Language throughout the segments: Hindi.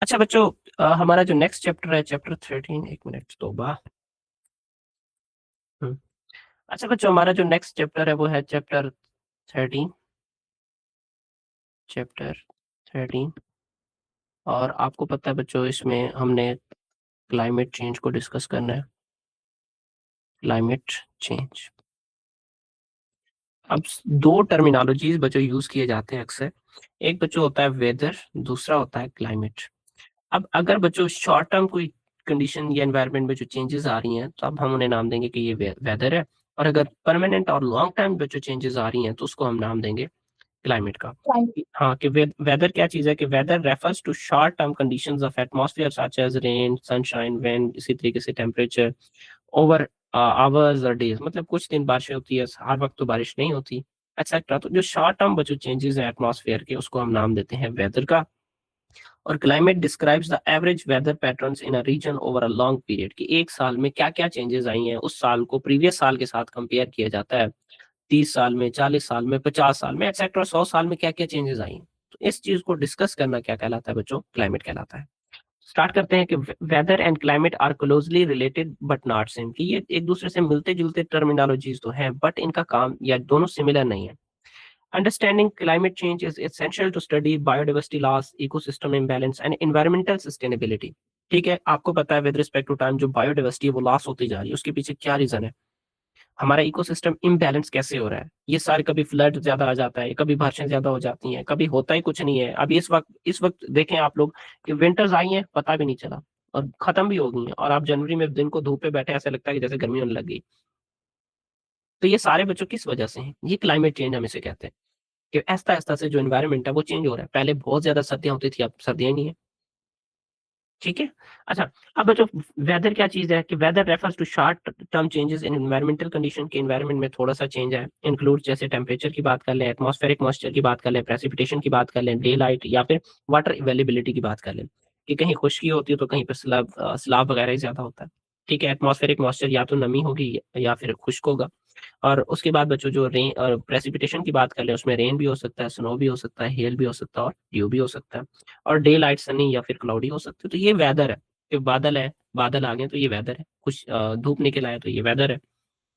अच्छा बच्चों, हमारा जो नेक्स्ट चैप्टर है चैप्टर 13, एक मिनट तौबा। अच्छा बच्चों, हमारा जो नेक्स्ट चैप्टर है वो है चैप्टर 13। चैप्टर 13 और आपको पता है बच्चों, इसमें हमने क्लाइमेट चेंज को डिस्कस करना है। क्लाइमेट चेंज, अब दो टर्मिनोलॉजीज बच्चों यूज किए जाते हैं अक्सर। एक बच्चों होता है वेदर, दूसरा होता है क्लाइमेट। अब अगर बच्चों शॉर्ट टर्म कोई कंडीशन या एनवायरनमेंट में जो चेंजेस आ रही हैं तो अब हम उन्हें नाम देंगे कि ये वेदर है। और अगर परमानेंट और लॉन्ग टर्म में जो चेंजेस आ रही हैं तो उसको हम नाम देंगे क्लाइमेट का। हाँ, कि वेदर क्या चीज है कि weather refers to short term conditions of atmosphere such as rain, sunshine, wind, इसी तरीके से टेम्परेचर ओवर आवर्स और डेज, मतलब कुछ दिन बारिश होती है, हर वक्त तो बारिश नहीं होती, एक्सेट्रा। तो जो शॉर्ट टर्म जो चेंजेस है एटमॉस्फेयर के उसको हम नाम देते हैं वेदर का। और climate describes the average weather patterns in a region over a long period, कि एक साल में क्या क्या चेंजेस आई हैं, उस साल को प्रीवियस साल के साथ कंपेयर किया जाता है। 30 साल में, 40 साल में, 50 साल में, एक्सेट्रा 100 साल में क्या क्या चेंजेस आई हैं। तो इस चीज को डिस्कस करना क्या कहलाता है बच्चों? क्लाइमेट कहलाता है। स्टार्ट करते हैं कि weather and climate are closely related but not same, कि ये एक दूसरे से मिलते जुलते टर्मिनोलॉजीज तो हैं बट इनका काम या दोनों सिमिलर नहीं है। Understanding climate change is essential to study biodiversity loss, ecosystem imbalance and environmental sustainability। ठीक है, आपको पता है विद रिस्पेक्ट टू टाइम जो बायोडाइवर्सिटी है वो लॉस होती जा रही है, उसके पीछे क्या रीजन है? हमारा इकोसिस्टम इम्बैलेंस कैसे हो रहा है? ये सारे कभी फ्लड ज्यादा आ जाता है, कभी बारिशें ज्यादा हो जाती हैं, कभी होता ही कुछ नहीं है। अभी इस वक्त देखें आप लोग कि विंटर्स आई हैं पता भी नहीं चला और खत्म भी हो गई हैं, और आप जनवरी में दिन को धूप पे बैठे ऐसा लगता है कि जैसे गर्मी होने लग गई। तो ये सारे बच्चों किस वजह से हैं? ये क्लाइमेट चेंज हम इसे कहते हैं, कि आहिस्ता-आहिस्ता से जो एनवायरनमेंट है वो चेंज हो रहा है। पहले बहुत ज़्यादा सर्दियाँ होती थी, अब सर्दियाँ ही नहीं है। ठीक है? अच्छा, अब बच्चों वेदर क्या चीज़ है कि weather refers to short term changes in environmental condition, के एनवायरनमेंट में थोड़ा-सा चेंज है। इंक्लूड जैसे टेम्परेचर की बात कर लें, एटमॉस्फेरिक मॉइस्चर की बात कर लें, प्रेसिपिटेशन की बात कर लें, डे लाइट या फिर वाटर अवेलेबिलिटी की बात कर लें, कि कहीं खुश्की होती है तो कहीं पे सैलाब वगैरह ही ज़्यादा होता है। ठीक है? एटमॉस्फेरिक मॉइस्चर या तो नमी होगी या फिर खुश्क होगा। और उसके बाद बच्चों जो रेन और प्रेसिपिटेशन की बात कर लें, उसमें रेन भी हो सकता है, स्नो भी हो सकता है, हेल भी हो सकता है और ड्यू भी हो सकता है। और डे लाइट सनी या फिर क्लाउडी हो सकती है। तो ये वेदर है, कि बादल है, बादल आ गए तो ये वेदर है, कुछ धूप निकल आया तो ये वेदर है।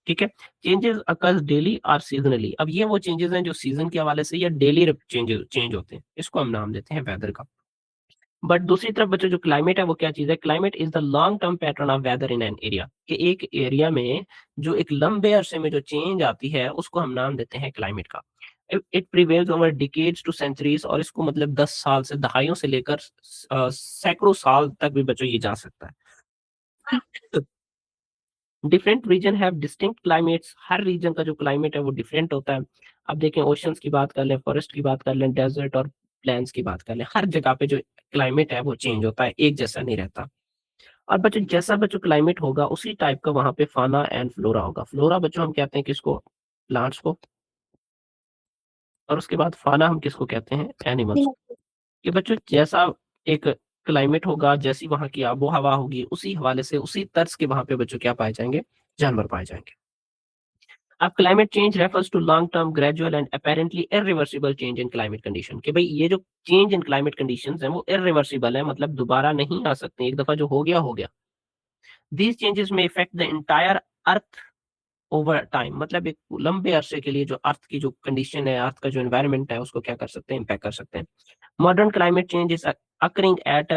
ठीक है? चेंजेस अकर्स डेली और सीजनली, अब ये वो चेंजेस हैं जो सीजन के हवाले से या डेली चेंज होते हैं, इसको हम नाम देते हैं वेदर का। बट दूसरी तरफ बच्चों जो क्लाइमेट है वो क्या चीज है? Climate is the long term pattern of weather in an area, कि एक एरिया में जो एक लंबे अरसे में जो चेंज आती है उसको हम नाम देते हैं क्लाइमेट का। It prevails over decades to centuries, और इसको मतलब 10 साल से, दहाइयों से लेकर सैकड़ों साल तक भी बच्चों ये जा सकता है। Different region have distinct climates, हर रीजन का जो क्लाइमेट है वो डिफरेंट होता है। अब देखें, ओशंस की बात कर लें, फॉरेस्ट की बात कर लें, डेजर्ट और प्लेन्स की बात कर लें, हर जगह पे जो क्लाइमेट है वो चेंज होता है, एक जैसा नहीं रहता। और बच्चों जैसा बच्चों क्लाइमेट होगा उसी टाइप का वहां पे फाना एंड फ्लोरा होगा। फ्लोरा बच्चों हम कहते हैं किसको? प्लांट्स को। और उसके बाद फाना हम किसको कहते हैं? एनिमल्स को। कि बच्चों जैसा एक क्लाइमेट होगा, जैसी वहां की आबो हवा होगी, उसी हवाले से उसी तर्ज के वहां पे बच्चों क्या पाए जाएंगे? जानवर पाए जाएंगे। अब climate change refers to long term gradual and apparently irreversible change in climate condition, कि भाई ये जो चेंज इन क्लाइमेट कंडीशंस हैं वो इरिवर्सिबल है, मतलब दोबारा नहीं आ सकते, एक दफा जो हो गया हो गया। दीज चेंजेस में effect the entire earth over time, मतलब एक लंबे अरसे के लिए जो अर्थ की जो कंडीशन है, अर्थ का जो एनवायरनमेंट है उसको क्या कर सकते हैं? इम्पैक्ट कर सकते हैं। Modern climate change is occurring at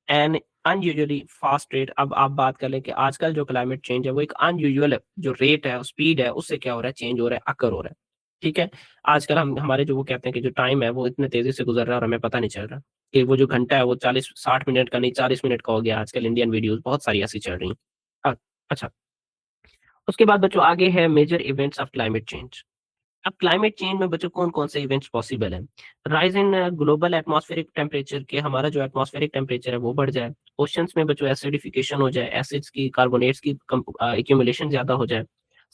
an unusually fast rate. अब आप बात कर लें कि आजकल जो क्लाइमेट चेंज है वो एक अनयूजुअल जो रेट है, स्पीड है, उससे क्या हो रहा है? चेंज हो रहा है, अकर हो रहा है। ठीक है? आजकल हम हमारे जो वो कहते हैं कि जो टाइम है वो इतने तेजी से गुजर रहा है और हमें पता नहीं चल रहा, कि वो जो घंटा है वो 40-60 मिनट का नहीं 40 मिनट का हो गया। आजकल इंडियन वीडियोस बहुत सारी ऐसी चल रही हैं। अच्छा, उसके बाद बच्चों आगे है major events of climate change. अब क्लाइमेट चेंज में बच्चों कौन कौन से इवेंट्स पॉसिबल हैं? Rise in global atmospheric temperature, के हमारा जो एटमॉस्फेरिक टेम्परेचर है वो बढ़ जाए। ओशंस में बच्चों एसिडिफिकेशन हो जाए, एसिड्स की, कार्बोनेट्स की एक्यूमुलेशन ज्यादा हो जाए।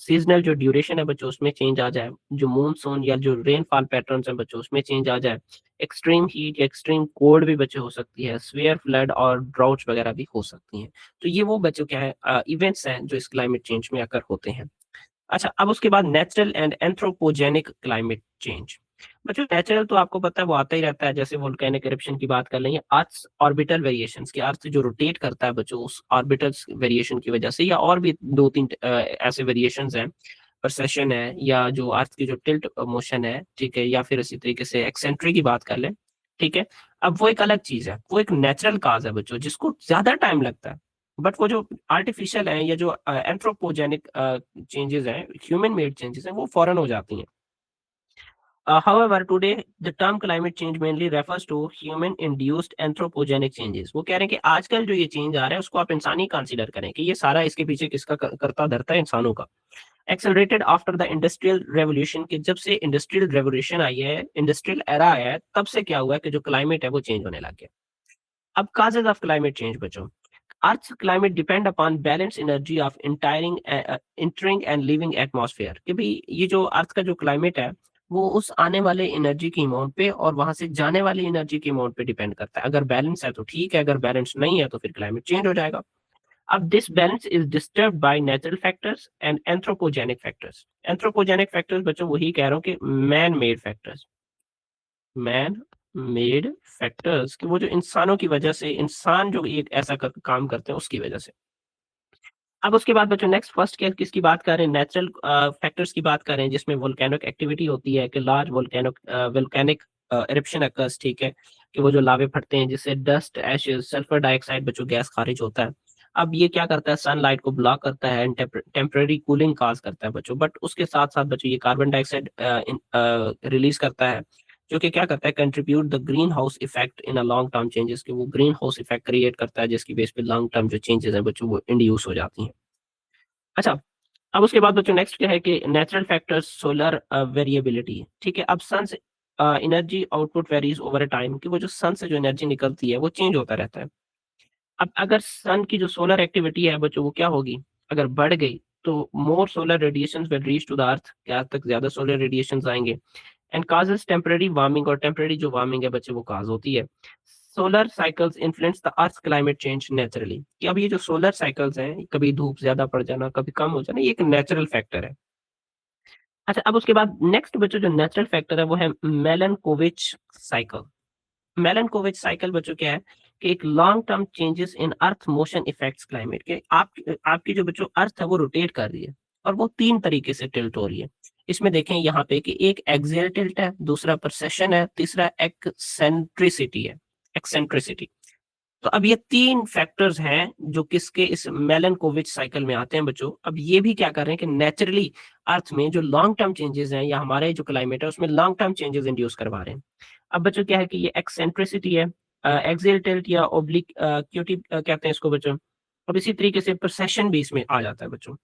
सीजनल जो ड्यूरेशन है बच्चों उसमें चेंज आ जाए। जो मूनसून या जो रेनफॉल पैटर्न्स हैं बच्चों उसमें चेंज आ जाए। एक्सट्रीम हीट या एक्सट्रीम कोल्ड भी बच्चों हो सकती है। स्वेयर फ्लड और ड्राउट्स वगैरह भी हो सकती हैं। तो ये वो बच्चों क्या है इवेंट्स हैं जो इस क्लाइमेट चेंज में अकर होते हैं। अच्छा, अब उसके बाद natural and anthropogenic climate change. बच्चों नेचुरल तो आपको पता है वो आता ही रहता है, जैसे वोल्केनिक इरप्शन की बात कर लेंगे, अर्थ ऑर्बिटल वेरिएशंस की, अर्थ जो रोटेट करता है बच्चों उस ऑर्बिटल्स वेरिएशन की वजह से, या और भी 2-3 ऐसे वेरिएशंस हैं, परसेशन है, या जो अर्थ की जो टिल्ट मोशन है, ठीक है, या फिर इसी तरीके से एक्सेंट्री की बात कर लें, ठीक है। अब वो एक अलग चीज़ है, वो एक नेचुरल कॉज़ है बच्चों, जिसको ज़्यादा टाइम लगता है। बट वो जो आर्टिफिशियल है या जो एंथ्रोपोजेनिक चेंजेज़ हैं, ह्यूमन मेड चेंजेज़ हैं, वो फौरन हो जाती हैं। However, today the term climate change mainly refers to human-induced anthropogenic changes. वो कह रहे हैं कि आजकल जो ये चेंज आ रहा है उसको आप इंसानी कंसीडर करें कि ये सारा इसके पीछे किसका करता धरता है, इंसानों का। Accelerated after the industrial revolution, कि जब से इंडस्ट्रियल रेवोल्यूशन आई है, इंडस्ट्रियल एरा आया है, तब से क्या हुआ है कि जो क्लाइमेट है वो चेंज होने लग गया। अब काजेज ऑफ क्लाइमेट चेंज बच्चों, Earth's climate depend upon balanced energy of entering and leaving atmosphere, कि भाई ये जो अर्थ का जो क्लाइमेट है वो उस आने वाले एनर्जी की अमाउंट पे और वहां से जाने वाली एनर्जी की अमाउंट पे डिपेंड करता है। अगर बैलेंस है तो ठीक है, अगर बैलेंस नहीं है तो फिर क्लाइमेट चेंज हो जाएगा। अब this balance is disturbed by natural factors and anthropogenic factors. Anthropogenic factors बच्चों वही कह रहा हूँ कि man made factors, man made factors, कि वो जो इंसानों की वजह से, इंसान जो एक ऐसा काम करते हैं उसकी वजह से। अब उसके बाद बच्चों नेक्स्ट फर्स्ट केस किसकी बात कर रहे हैं, नेचुरल फैक्टर्स की बात कर रहे हैं, जिसमें वोल्केनिक एक्टिविटी होती है कि लार्ज वोल्केनिक इरप्शन अकर्स, ठीक है, कि वो जो लावे फटते हैं जिससे डस्ट, एशेस, सल्फर डाइऑक्साइड बच्चों गैस खारिज होता है। अब ये क्या करता है, सनलाइट को ब्लॉक करता है एंड टेम्परेरी कूलिंग काज करता है बच्चों, बट उसके साथ साथ बच्चों ये कार्बन डाइऑक्साइड रिलीज करता है, जो कि क्या करता है, contribute the green house effect in a long term changes, कि वो ग्रीन हाउस इफेक्ट क्रिएट करता है जिसकी बेस पे लॉन्ग टर्म जो चेंजेस हैं बच्चों वो इंड्यूस हो जाती हैं। अच्छा, अब उसके बाद बच्चों नेक्स्ट क्या है कि नेचुरल फैक्टर्स, सोलर वेरिएबिलिटी, ठीक है। अब सन से energy output varies over a time, कि वो जो सन से जो एनर्जी निकलती है वो चेंज होता रहता है। अब अगर सन की जो सोलर एक्टिविटी है बच्चों वो क्या होगी, अगर बढ़ गई तो more solar radiations will reach to the earth, कि अर्थ तक ज्यादा सोलर रेडिएशंस आएंगे एंड काजेस टेम्परेरी वार्मिंग, और टेम्परेरी जो वार्मिंग है बच्चे वो काज होती है। Solar cycles influence the earth climate change naturally, कि अब ये जो सोलर साइकिल्स हैं, कभी धूप ज्यादा पड़ जाना, कभी कम हो जाना, ये एक नेचुरल फैक्टर है। अच्छा, अब उसके बाद नेक्स्ट बच्चों जो नेचुरल फैक्टर है वो है मेलनकोविच साइकिल। मेलनकोविच साइकिल बच्चों क्या है कि एक लॉन्ग टर्म चेंजेस इन अर्थ मोशन इफेक्ट्स क्लाइमेट, के आपकी जो बच्चों अर्थ है वो रोटेट कर रही है और वो 3 तरीके से टिल्ट हो रही है। इसमें देखें यहाँ पे कि एक एक्सियल टिल्ट है, दूसरा परसेशन है, तीसरा एक्सेंट्रिसिटी है, एक्सेंट्रिसिटी। तो अब ये 3 फैक्टर्स हैं जो किसके इस मेलनकोविच साइकिल में आते हैं बच्चों। अब ये भी क्या कर रहे हैं कि नेचुरली अर्थ में जो लॉन्ग टर्म चेंजेस हैं या हमारे जो क्लाइमेट है उसमें लॉन्ग टर्म चेंजेस इंड्यूस करवा रहे हैं। अब बच्चों क्या है कि ये एक्सेंट्रिसिटी है, एक्सियल टिल्ट या ओब्लिक क्यूटी कहते हैं इसको बच्चों। अब इसी तरीके से प्रोसेशन भी इसमें आ जाता है बच्चों।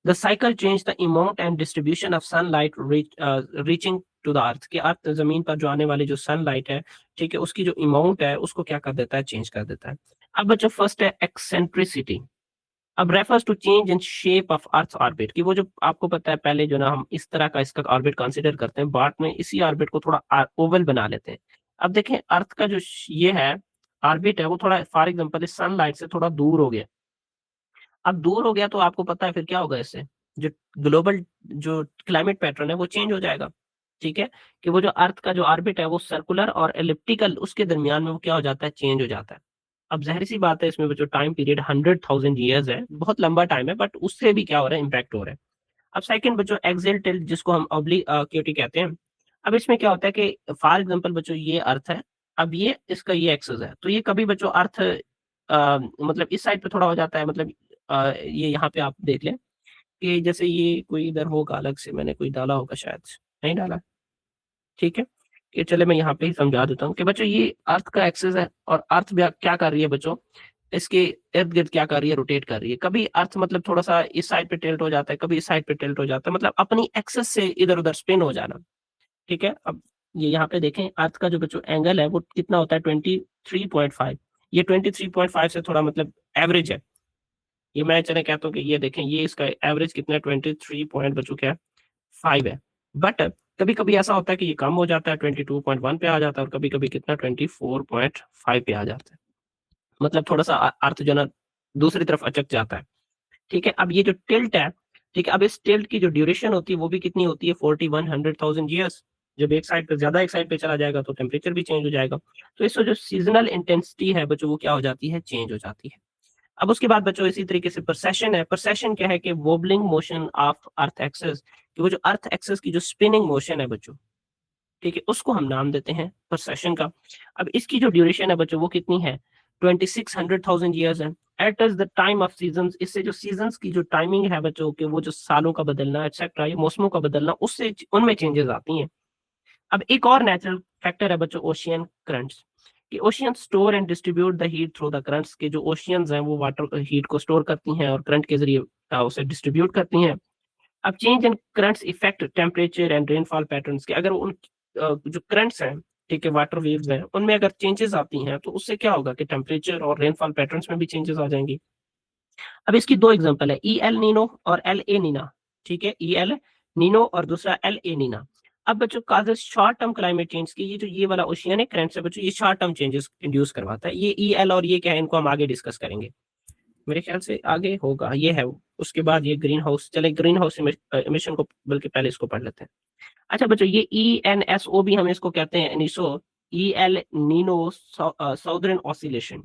The cycle change the amount and distribution of sunlight reaching to the earth, कि अर्थ जमीन पर जो आने वाली जो सनलाइट है, ठीक है, उसकी जो अमाउंट है उसको क्या कर देता है, चेंज कर देता है। अब बच्चों फर्स्ट है एक्सेंट्रिसिटी। अब refers to change in shape of earth orbit, कि वो जो आपको पता है पहले जो ना हम इस तरह का इसका ऑर्बिट कंसीडर करते हैं, बाद में इसी ऑर्बिट को थोड़ा ओवल बना लेते हैं। अब देखें अर्थ का जो ये है ऑर्बिट है वो थोड़ा फॉर एग्जांपल इस सनलाइट से थोड़ा दूर हो गया। अब दूर हो गया तो आपको पता है फिर क्या होगा, इससे जो ग्लोबल जो क्लाइमेट पैटर्न है वो चेंज हो जाएगा, ठीक है, कि वो जो अर्थ का जो ऑर्बिट है वो सर्कुलर और एलिप्टिकल उसके दरमियान में वो क्या हो जाता है, चेंज हो जाता है। अब ज़ाहिर सी बात है इसमें वो जो टाइम पीरियड 100,000 ईयर्स है, बहुत लंबा टाइम है, बट उससे भी क्या हो रहा है, इम्पैक्ट हो रहा है। अब सेकंड बच्चों एक्सियल टिल्ट, जिसको हम ऑब्लिक्विटी कहते हैं। अब इसमें क्या होता है कि फॉर एग्जांपल बच्चों ये अर्थ है, अब ये इसका ये एक्सिस है, तो ये कभी बच्चों अर्थ मतलब इस साइड पे थोड़ा हो जाता है, मतलब ये यहाँ पे आप देख लें कि जैसे ये कोई इधर होगा, अलग से मैंने कोई डाला होगा शायद, नहीं डाला, ठीक है। ये चले मैं यहाँ पे ही समझा देता हूँ कि बच्चों ये अर्थ का एक्सिस है और अर्थ भी क्या कर रही है बच्चों, इसके इर्द-गिर्द क्या कर रही है, रोटेट कर रही है। कभी अर्थ मतलब थोड़ा-सा इस साइड पे टिल्ट हो जाता है, कभी इस साइड पे टिल्ट हो जाता है, मतलब अपनी एक्सिस से इधर-उधर स्पिन हो जाना, ठीक है। अब ये यहाँ पे देखें अर्थ का जो बच्चों एंगल है वो कितना होता है, 23.5। ये 23.5 से थोड़ा मतलब एवरेज है। ये मैं चले कहता हूँ कि ये देखें ये इसका एवरेज कितना है, 23 पॉइंट बच्चों क्या है, 5 है। बट कभी-कभी ऐसा होता है कि ये कम हो जाता है, 22.1 पे आ जाता है और कभी-कभी कितना 24.5 पे आ जाता है। मतलब थोड़ा-सा अर्थ जो है ना दूसरी तरफ अचक जाता है। ठीक है? अब ये जो टिल्ट है, ठीक है? अब इस टिल्ट की जो ड्यूरेशन होती है वो भी कितनी होती है, 4100,000 ईयर्स। जब एक साइड पे ज्यादा एक साइड पे चला जाएगा तो टेम्परेचर भी चेंज हो जाएगा। तो इससे जो सीजनल इंटेंसिटी है बच्चों वो क्या हो जाती है, चेंज हो जाती है। अब उसके बाद बच्चों इसी तरीके से परसेशन है। परसेशन क्या है कि wobbling motion of earth axis, कि वो जो अर्थ एक्सिस की जो स्पिनिंग मोशन है बच्चों, ठीक है, उसको हम नाम देते हैं परसेशन का। अब इसकी जो ड्यूरेशन है बच्चों वो कितनी है, 2600,000 ईयर्स है। It is the time of season, इससे जो सीजन्स की जो टाइमिंग है बच्चों के, वो जो सालों का बदलना एक्सेट्रा, ये मौसमों का बदलना, उससे उनमें चेंजेस आती हैं। अब एक और नेचुरल फैक्टर है बच्चों, ओशियन करंट्स, कि ocean store and distribute the heat through the currents, के जो ओशियंस हैं वो वाटर हीट को स्टोर करती हैं और करंट के जरिए उसे डिस्ट्रीब्यूट करती हैं। अब change in currents effect temperature and rainfall patterns, के अगर उन जो करंट्स हैं, ठीक है, वाटर वेव्स हैं, उनमें अगर चेंजेस आती हैं तो उससे क्या होगा कि टेम्परेचर और रेनफॉल पैटर्न्स में भी चेंजेस आ जाएंगी। अब इसकी दो एग्जांपल है, ई एल नीनो और एल ए नीना, ठीक है, ई एल नीनो और दूसरा एल ए नीना। अब बच्चों causes short term climate change की, ये जो ये वाला ओशियनिक करंट्स है बच्चों, ये शॉर्ट टर्म चेंजेस इंड्यूस करवाता है। ये ई एल और ये क्या है, इनको हम आगे डिस्कस करेंगे, मेरे ख्याल से आगे होगा, ये है वो। उसके बाद ये ग्रीन हाउस, चले ग्रीन हाउस इमिशन को बल्कि पहले इसको पढ़ लेते हैं। अच्छा बच्चों, ये ई एन एस ओ भी हम इसको कहते हैं, ENSO, E El Nino southern oscillation.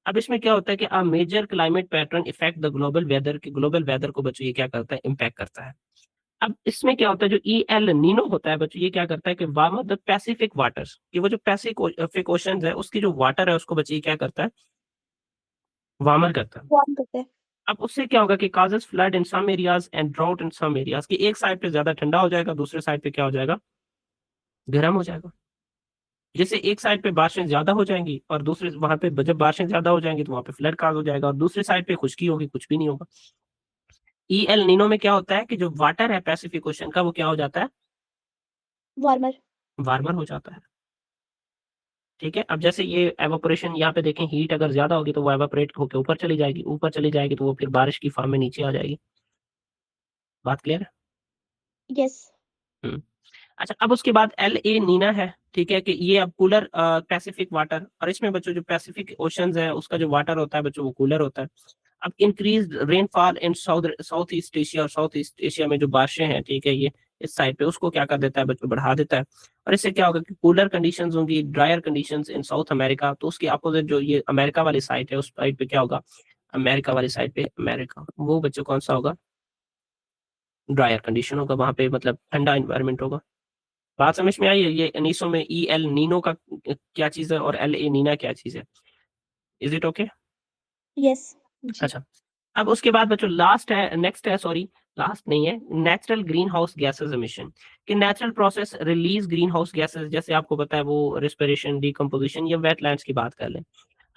अब इसमें क्या होता है कि a major climate pattern effect the global weather, की ग्लोबल वेदर को बच्चों ये क्या करता है, इम्पैक्ट करता है। अब इसमें क्या होता है, जो ई एल नीनो होता है बच्चों, ये क्या करता है कि वार्म द पैसिफिक वाटर्स, कि वो जो पैसिफिक ओशन है उसकी जो वाटर है उसको बच्चों ये क्या करता है, वार्मर करता है। वार्म करते हैं। अब उससे क्या होगा कि causes flood in some areas and drought in some areas, की एक साइड पे ज्यादा ठंडा हो जाएगा, दूसरे साइड पे क्या हो जाएगा, गर्म हो जाएगा। जैसे एक साइड पे बारिशें ज्यादा हो जाएंगी और दूसरे वहां पे जब बारिशें ज्यादा हो जाएंगी तो वहां पे फ्लड काज हो जाएगा, और दूसरी साइड पे खुश्की होगी, कुछ भी नहीं होगा। ई एल नीनो में क्या होता है कि जो वाटर है पैसिफिक ओशन का वो क्या हो जाता है, वार्मर। वार्मर हो जाता है। ठीक है, अब जैसे ये एवापोरेशन, यहाँ पे देखें, हीट अगर ज्यादा होगी तो वो एवापोरेट होकर ऊपर चली जाएगी, ऊपर चली जाएगी तो वो फिर बारिश की फॉर्म में नीचे आ जाएगी। बात क्लियर है? यस। हम्म। अच्छा, अब उसके बाद एल ए नीना है, ठीक है, कि ये अब कूलर पैसिफिक वाटर, और इसमें बच्चों जो पैसिफिक ओशंस है उसका जो वाटर होता है बच्चों वो कूलर होता है। अब increase rainfall in south east Asia, और साउथ ईस्ट एशिया में जो बारिशें हैं, ठीक है, ये इस साइड पे उसको क्या कर देता है बच्चों, बढ़ा देता है। और इससे क्या होगा कि कूलर कंडीशंस होंगी, ड्रायर कंडीशंस इन साउथ अमेरिका, तो उसके अपोजिट जो ये अमेरिका वाली साइड है उस साइड पे क्या होगा, अमेरिका वाली साइड पे अमेरिका, वो बच्चों कौन सा होगा, ड्रायर कंडीशन होगा, वहां पे मतलब ठंडा एनवायरमेंट होगा। बात समझ में आई है? ये एनीसो में ई एल नीनो का क्या चीज है और एल ए नीना क्या चीज है? Is it okay? यस जी। अच्छा, अब उसके बाद बच्चों लास्ट है, नेक्स्ट है, सॉरी लास्ट नहीं है, natural greenhouse gases emission, कि natural process release greenhouse gases, जैसे आपको पता है वो रेस्पिरेशन, डिकम्पोजिशन या वेटलैंड्स की बात कर लें।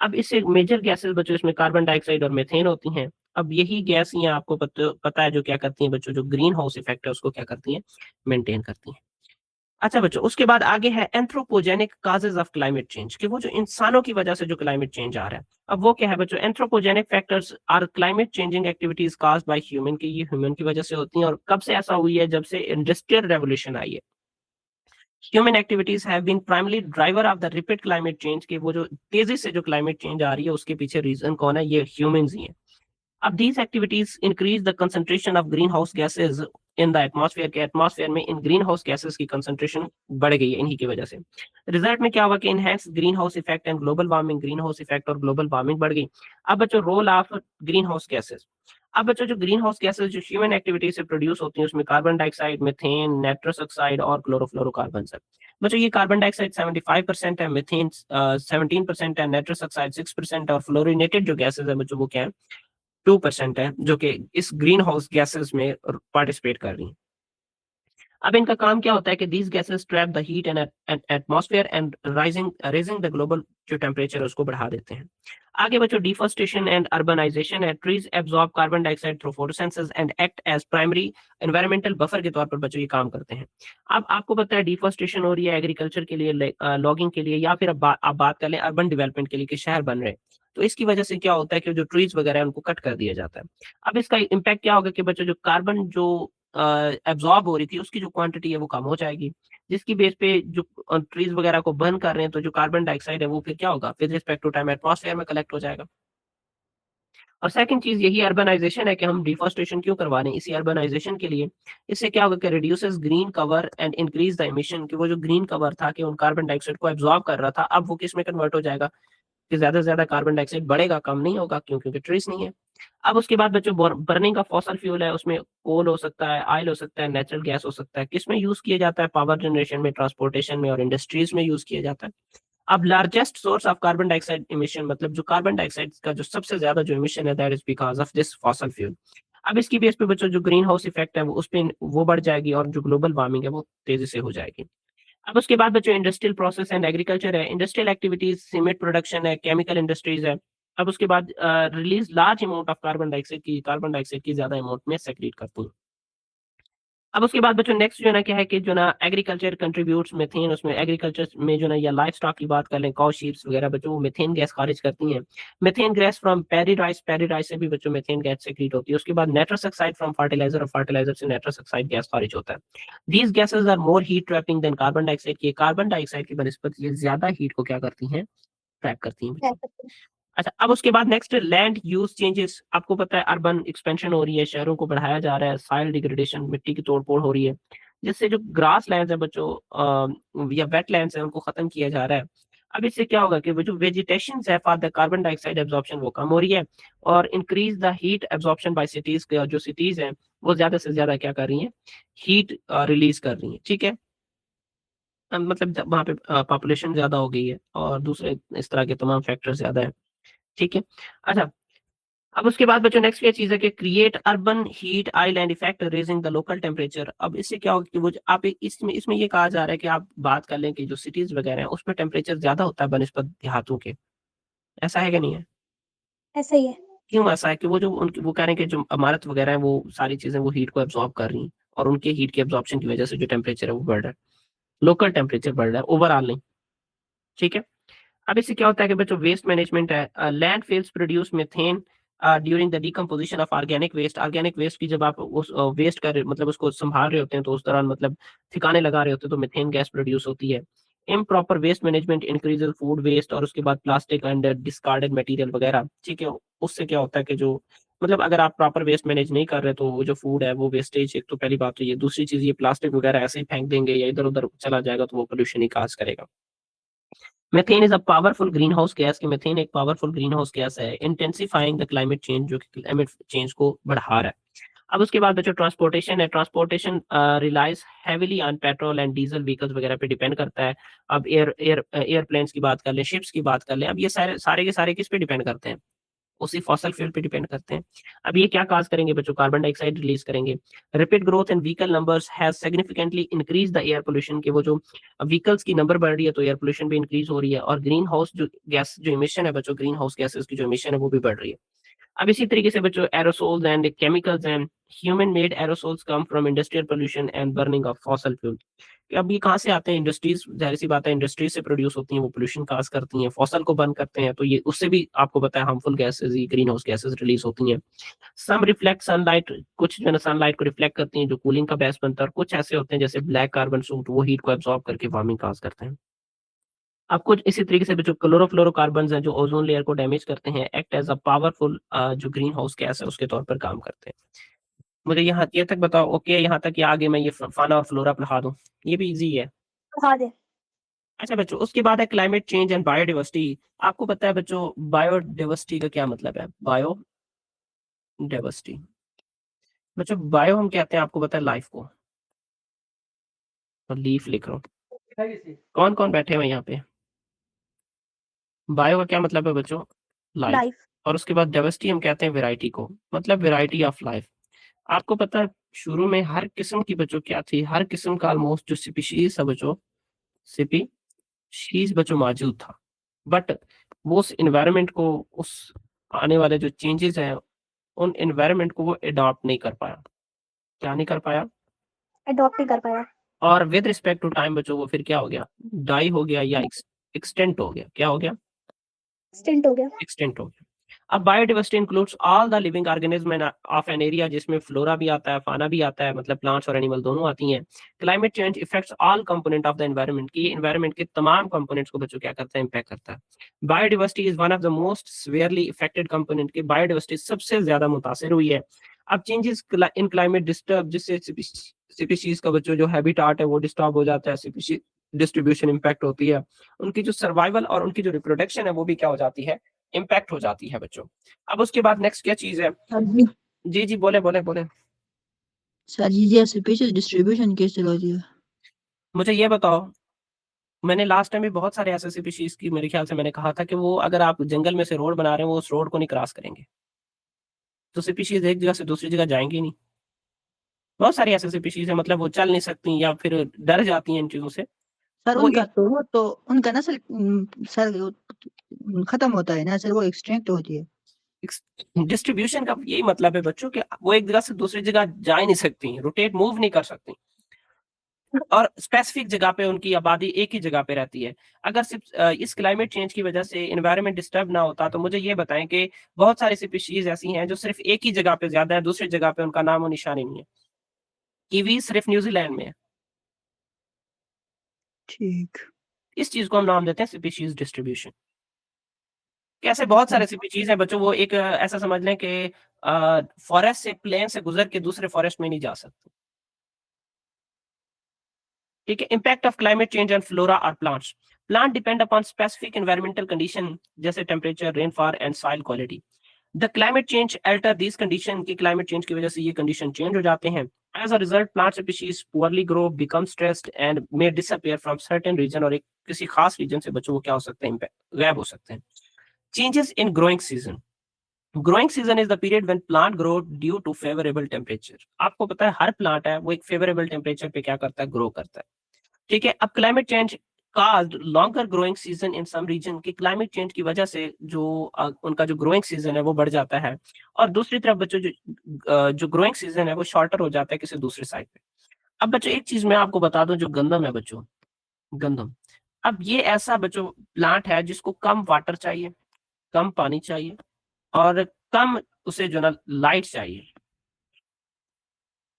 अब इससे मेजर गैसेस बच्चों इसमें कार्बन डाइऑक्साइड और मीथेन होती हैं। अब यही गैस ये आपको पता है जो क्या करती हैं बच्चों, जो ग्रीन हाउस इफेक्ट है उसको क्या करती हैं, मेंटेन करती हैं। अच्छा बच्चों, उसके बाद आगे है anthropogenic causes of climate change, कि वो जो इंसानों की वजह से जो क्लाइमेट चेंज आ रहा है। अब वो क्या है बच्चों, anthropogenic factors are climate changing activities caused by human, की ये ह्यूमन की वजह से होती हैं। और कब से ऐसा हुई है, जब से इंडस्ट्रियल रेवोल्यूशन आई है। Human activities have been primary driver of the rapid climate change, की वो जो तेजी से जो क्लाइमेट चेंज आ रही है उसके पीछे रीजन कौन है, ये ह्यूमंस ही हैं। अब these activities increase the concentration of greenhouse gases in the atmosphere, के एटमॉस्फेयर में इन ग्रीन हाउस गैसेस की कंसंट्रेशन बढ़ गई है इन्हीं की वजह से। रिजल्ट में क्या हुआ कि enhance greenhouse effect and global warming, greenhouse effect और ग्लोबल वार्मिंग बढ़ गई। अब बच्चों role of greenhouse gases, अब बच्चों जो ग्रीन हाउस गैसेस जो ह्यूमन एक्टिविटी से प्रोड्यूस होती हैं उसमें carbon dioxide, methane, nitrous oxide और क्लोरोफ्लोरोकार्बन है। बच्चों ये कार्बन डाइऑक्साइड 75% है, मीथेन 17% है, नाइट्रस ऑक्साइड 6% है, और फ्लोरिनेटेड जो गैसेस है बच्चों वो क्या है, 2% है, जो कि इस ग्रीन हाउस गैसेस में पार्टिसिपेट कर रही हैं। अब इनका काम क्या होता है कि these gases trap the heat in atmosphere and raising the global जो टेम्परेचर है उसको बढ़ा देते हैं। आगे बच्चों डिफॉरेस्टेशन एंड अर्बनाइजेशन है, trees absorb carbon dioxide through photosynthesis and act as primary environmental buffer के तौर पर बच्चों ये काम करते हैं। अब आपको पता है डिफॉरेस्टेशन हो रही है एग्रीकल्चर के लिए, लॉगिंग के लिए, या फिर अब आप बात कर लें अर्बन डेवलपमेंट के लिए कि शहर बन रहे हैं। तो इसकी वजह से क्या होता है कि जो ट्रीज वगैरह है उनको कट कर दिया जाता है। अब इसका इम्पैक्ट क्या होगा कि बच्चों जो कार्बन जो एब्जॉर्ब हो रही थी उसकी जो क्वांटिटी है वो कम हो जाएगी, जिसकी बेस पे जो ट्रीज वगैरह को बर्न कर रहे हैं तो जो कार्बन डाइऑक्साइड है वो फिर क्या होगा, with respect to time atmosphere में कलेक्ट हो जाएगा। और सेकंड चीज़ यही अर्बनाइज़ेशन है कि हम डिफॉरेस्टेशन क्यों करवा रहे हैं? इसी अर्बनाइज़ेशन के लिए, इससे क्या होगा कि reduces green cover and increase the emission, कि वो जो ग्रीन कवर था कि उन कार्बन डाइऑक्साइड को एब्ज़ॉर्ब कर रहा था, अब वो किस में कन्वर्ट हो जाएगा कि ज़्यादा से ज़्यादा कार्बन डाइऑक्साइड बढ़ेगा, कम नहीं होगा, क्यों? क्योंकि ट्रीज़ नहीं है। अब उसके बाद बच्चों बर्निंग का फॉसल फ्यूल है, उसमें कोल हो सकता है, ऑयल हो सकता है, नेचुरल गैस हो सकता है। किसमें यूज़ किया जाता है? पावर जनरेशन में, ट्रांसपोर्टेशन में और इंडस्ट्रीज़ में यूज़ किया जाता है। अब largest source of carbon dioxide emission, मतलब जो कार्बन डाइऑक्साइड का जो सबसे ज्यादा जो इमिशन है, that is because of this fossil fuel. अब इसकी बेस पे बच्चों जो ग्रीन हाउस इफेक्ट है वो उस पे वो बढ़ जाएगी और जो ग्लोबल वार्मिंग है वो तेजी से हो जाएगी। अब उसके बाद बच्चों इंडस्ट्रियल प्रोसेस एंड एग्रीकल्चर है, इंडस्ट्रियल एक्टिविटीज, सीमेंट प्रोडक्शन है, केमिकल इंडस्ट्रीज है। अब उसके बाद release large amount of carbon dioxide की ज्यादा अमाउंट में सेक्रेट करती है। अब उसके बाद बच्चों नेक्स्ट जो है ना क्या है कि जो ना एग्रीकल्चर कंट्रीब्यूट्स मीथेन, उसमें एग्रीकल्चर में जो ना या लाइफ स्टॉक की बात कर लें, काउ शीप्स वगैरह बच्चों, वो मीथेन गैस खारिज करती हैं। Methane gas from paddy rice से भी बच्चों मीथेन गैस सेक्रेट होती है। उसके बाद नाइट्रस ऑक्साइड फ्रॉम फर्टिलाइजर, और फर्टिलाइजर से नाइट्रस ऑक्साइड गैस खारिज होता है। These gases are more heat trapping than carbon dioxide, की कार्बन डाइऑक्साइड की बनिस्बत ये ज्यादा हीट को क्या करती हैं, ट्रैप करती हैं कह बच्चों। सकते हैं। अच्छा, अब उसके बाद नेक्स्ट लैंड यूज चेंजेस। आपको पता है अर्बन एक्सपेंशन हो रही है, शहरों को बढ़ाया जा रहा है, सॉइल डिग्रेडेशन, मिट्टी की तोड़-फोड़ हो रही है, जिससे जो ग्रास लैंड्स है बच्चों या वेटलैंड्स है उनको खत्म किया जा रहा है। अब इससे क्या होगा कि वो जो वेजिटेशंस है for the carbon dioxide absorption वो कम हो रही है, और increase the heat absorption by cities, जो सिटीज हैं वो ज्यादा से ज्यादा क्या कर रही हैं, हीट रिलीज कर रही हैं। ठीक है, मतलब वहाँ पे पॉपुलेशन ज्यादा हो गई है और दूसरे इस तरह के तमाम फैक्टर ज्यादा है। ठीक है। अच्छा, अब उसके बाद बच्चों नेक्स्ट क्या चीज़ है कि create urban heat island effect raising the local temperature. अब इससे क्या होगा कि वो आप इसमें इसमें ये कहा जा रहा है कि आप बात कर लें कि जो सिटीज वगैरह हैं उसमें टेम्परेचर ज्यादा होता है बनिस्बत देहातों के। ऐसा है कि नहीं है? ऐसा ही है। क्यों ऐसा है कि वो जो उनकी वो कह रहे हैं कि जो इमारत वगैरह है वो सारी चीजें वो हीट को एब्जॉर्ब कर रही हैं, और उनके हीट के एब्जॉर्प्शन की वजह से जो टेम्परेचर है वो बढ़ रहा है, लोकल टेम्परेचर बढ़ रहा है, ओवरऑल नहीं। ठीक है। अब इससे क्या होता है कि बच्चों वेस्ट मैनेजमेंट है, landfills produce methane during the decomposition of organic waste की जब आप उस वेस्ट कर मतलब उसको संभाल रहे होते हैं तो उस दौरान मतलब ठिकाने लगा रहे होते हैं तो मीथेन गैस प्रोड्यूस होती है। Improper waste management increases food waste, और उसके बाद प्लास्टिक एंड डिस्कार्डेड मटेरियल वगैरह। ठीक है, उससे क्या होता है कि जो मतलब अगर आप प्रॉपर वेस्ट मैनेज नहीं कर रहे तो वो जो फूड है वो वेस्टेज, एक तो पहली बात तो ये, दूसरी चीज ये प्लास्टिक वगैरह ऐसे ही फेंक देंगे या इधर उधर चला जाएगा तो वो पोल्यूशन ही काज करेगा। Methane is a powerful green house gas, कि मीथेन एक पावरफुल ग्रीन हाउस गैस है, इंटेंसिफाइंग द क्लाइमेट चेंज, जो कि क्लाइमेट चेंज को बढ़ा रहा है। अब उसके बाद बच्चों ट्रांसपोर्टेशन है, transportation relies heavily on petrol and diesel vehicles वगैरह पे डिपेंड करता है। अब एयरप्लेन्स की बात कर लें, शिप्स की बात कर लें, अब ये सारे सारे के सारे किस पे डिपेंड करते हैं, उसी फॉसल फ्यूल पे डिपेंड करते हैं। अब ये क्या काज करेंगे बच्चों, कार्बन डाइऑक्साइड रिलीज करेंगे। Rapid growth in vehicle numbers has significantly increase the air pollution, के वो जो व्हीकल्स की नंबर बढ़ रही है तो एयर पोल्यूशन भी इंक्रीज हो रही है, और ग्रीन हाउस जो गैस जो इमिशन है बच्चों, ग्रीन हाउस गैसेस की जो इमिशन है वो भी बढ़ रही है। अब इसी तरीके से बच्चों aerosols and chemicals and human made aerosols come from industrial pollution and burning of fossil fuel. अब ये कहाँ से आते हैं, इंडस्ट्रीज, जाहिर सी बात है इंडस्ट्रीज से प्रोड्यूस होती हैं, वो पोल्यूशन काज करती हैं, फॉसल को बर्न करते हैं तो ये उससे भी आपको पता है हार्मफुल गैसेस, ये ग्रीन हाउस गैसेस रिलीज होती हैं। सम रिफ्लेक्ट सनलाइट, कुछ जो है ना सनलाइट को रिफ्लेक्ट करती हैं जो कूलिंग का बेस बनता है, और कुछ ऐसे होते हैं जैसे ब्लैक कार्बन सूट, वो हीट को एब्जॉर्ब करके वार्मिंग काज करते हैं। अब कुछ इसी तरीके से जो क्लोरोफ्लोरोकार्बन्स हैं जो ओजोन लेयर को डैमेज करते हैं, एक्ट एज अ पावरफुल जो ग्रीन हाउस गैस है उसके तौर पर काम करते हैं। मुझे यहाँ ये तक बताओ, ओके, यहाँ तक या आगे मैं ये फाना और फ्लोरा पढ़ा दूं, ये भी इजी है। पढ़ा दे। अच्छा बच्चों, उसके बाद है क्लाइमेट चेंज एंड बायोडाइवर्सिटी। आपको पता है बच्चों बायोडाइवर्सिटी का क्या मतलब है, बायोडाइवर्सिटी बच्चों, बायो हम कहते हैं आपको पता है लाइफ को, और लीफ लिख रहा हूँ, कौन कौन बैठे हुए यहाँ पे। बायो का क्या मतलब है बच्चों, लाइफ। लाइफ। और उसके बाद डाइवर्सिटी हम कहते हैं वैरायटी को, मतलब वैरायटी ऑफ लाइफ। आपको पता है शुरू में हर किस्म की बच्चों क्या थी, हर किस्म का ऑलमोस्ट जो स्पीशीज है बच्चों, स्पीशीज बच्चों मौजूद था, बट वो उस एनवायरनमेंट को, उस आने वाले जो चेंजेस हैं उन एनवायरनमेंट को वो अडॉप्ट नहीं कर पाया। क्या नहीं कर पाया? अडॉप्ट नहीं कर पाया। और विद रिस्पेक्ट टू टाइम बच्चों वो फिर क्या हो गया, डाई हो गया या एक्सटेंट हो गया। क्या हो गया? एक्सटेंट हो गया। एक्सटेंट हो गया। अब biodiversity includes all the living organism of an area, जिसमें फ्लोरा भी आता है, फाना भी आता है, मतलब प्लांट्स और एनिमल दोनों आती हैं। Climate change effects all component of the environment, की एनवायरनमेंट के तमाम कंपोनेंट्स को बच्चों क्या करता है, इंपैक्ट करता है। Biodiversity is one of the most severely affected component, की बायोडाइवर्सिटी सबसे ज्यादा मुतासिर हुई है। अब चेंजेस इन क्लाइमेट डिस्टर्ब, जिससे स्पीशीज का बच्चों जो हैबिटाट है वो डिस्टर्ब हो जाता है, स्पीशीज डिस्ट्रीब्यूशन इंपैक्ट होती है, उनकी जो सर्वाइवल और उनकी जो रिप्रोडक्शन है वो भी क्या हो जाती है, इंपैक्ट हो जाती है बच्चों। अब उसके बाद नेक्स्ट क्या चीज है? सर जी जी जी बोले बोले बोले। सर जी ये स्पीशीज डिस्ट्रीब्यूशन कैसे होती है? मुझे ये बताओ, मैंने लास्ट टाइम भी बहुत सारे ऐसे स्पीशीज की, मेरे ख्याल से मैंने कहा था कि वो अगर आप जंगल में से रोड बना रहे हैं वो उस रोड को नहीं क्रॉस करेंगे, तो स्पीशीज एक जगह से दूसरी जगह जाएंगी नहीं। बहुत सारी ऐसी स्पीशीज है, मतलब वो चल नहीं सकती या फिर डर जाती हैं इन चीजों से। सर वो उनका नस्ल सर खत्म होता है ना सर, वो एक्सटिंक्ट होती है। डिस्ट्रीब्यूशन का यही मतलब है बच्चों कि वो एक जगह से दूसरी जगह जा ही नहीं सकती, रोटेट मूव नहीं कर सकती, और स्पेसिफिक जगह पे उनकी आबादी एक ही जगह पे रहती है। अगर सिर्फ इस क्लाइमेट चेंज की वजह से एनवायरनमेंट डिस्टर्ब ना होता, तो मुझे ये बताएं कि बहुत सारी स्पीशीज ऐसी हैं जो सिर्फ एक ही जगह पे ज्यादा है, दूसरी जगह पे उनका नामो निशान ही नहीं है। कीवी सिर्फ न्यूजीलैंड में है। ठीक। इस चीज को हम नाम देते हैं स्पीशीज डिस्ट्रीब्यूशन। कैसे बहुत सारे स्पीशीज हैं बच्चों, वो एक ऐसा समझ लें कि फॉरेस्ट से, प्लेन से गुजर के दूसरे फॉरेस्ट में नहीं जा सकते। ठीक है। Impact of climate change on flora और plants. Plant depend upon specific environmental condition, जैसे temperature, rainfall and soil quality. The climate change alter this condition, की क्लाइमेट चेंज की वजह से ये कंडीशन चेंज हो जाते हैं। As a result plant species poorly grow, become stressed and may disappear from certain region, और एक किसी खास रीजन से बच्चों को क्या हो सकते हैं, गायब हो सकते हैं। Changes in growing season. Growing season is the period when plant grow due to favourable temperature. आपको पता है हर प्लांट है वो एक फेवरेबल टेम्परेचर पे क्या करता है, ग्रो करता है। ठीक है। अब climate change caused longer growing season in some region, की क्लाइमेट चेंज की वजह से जो उनका जो ग्रोइंग सीजन है वो बढ़ जाता है, और दूसरी तरफ बच्चों जो ग्रोइंग सीजन है वो शॉर्टर हो जाता है किसी दूसरे साइड पे। अब बच्चों एक चीज मैं आपको बता दूं, जो गंदम है बच्चों, गंदम, अब ये ऐसा बच्चों प्लांट है जिसको कम वाटर चाहिए, कम पानी चाहिए, और कम उसे जो ना लाइट चाहिए।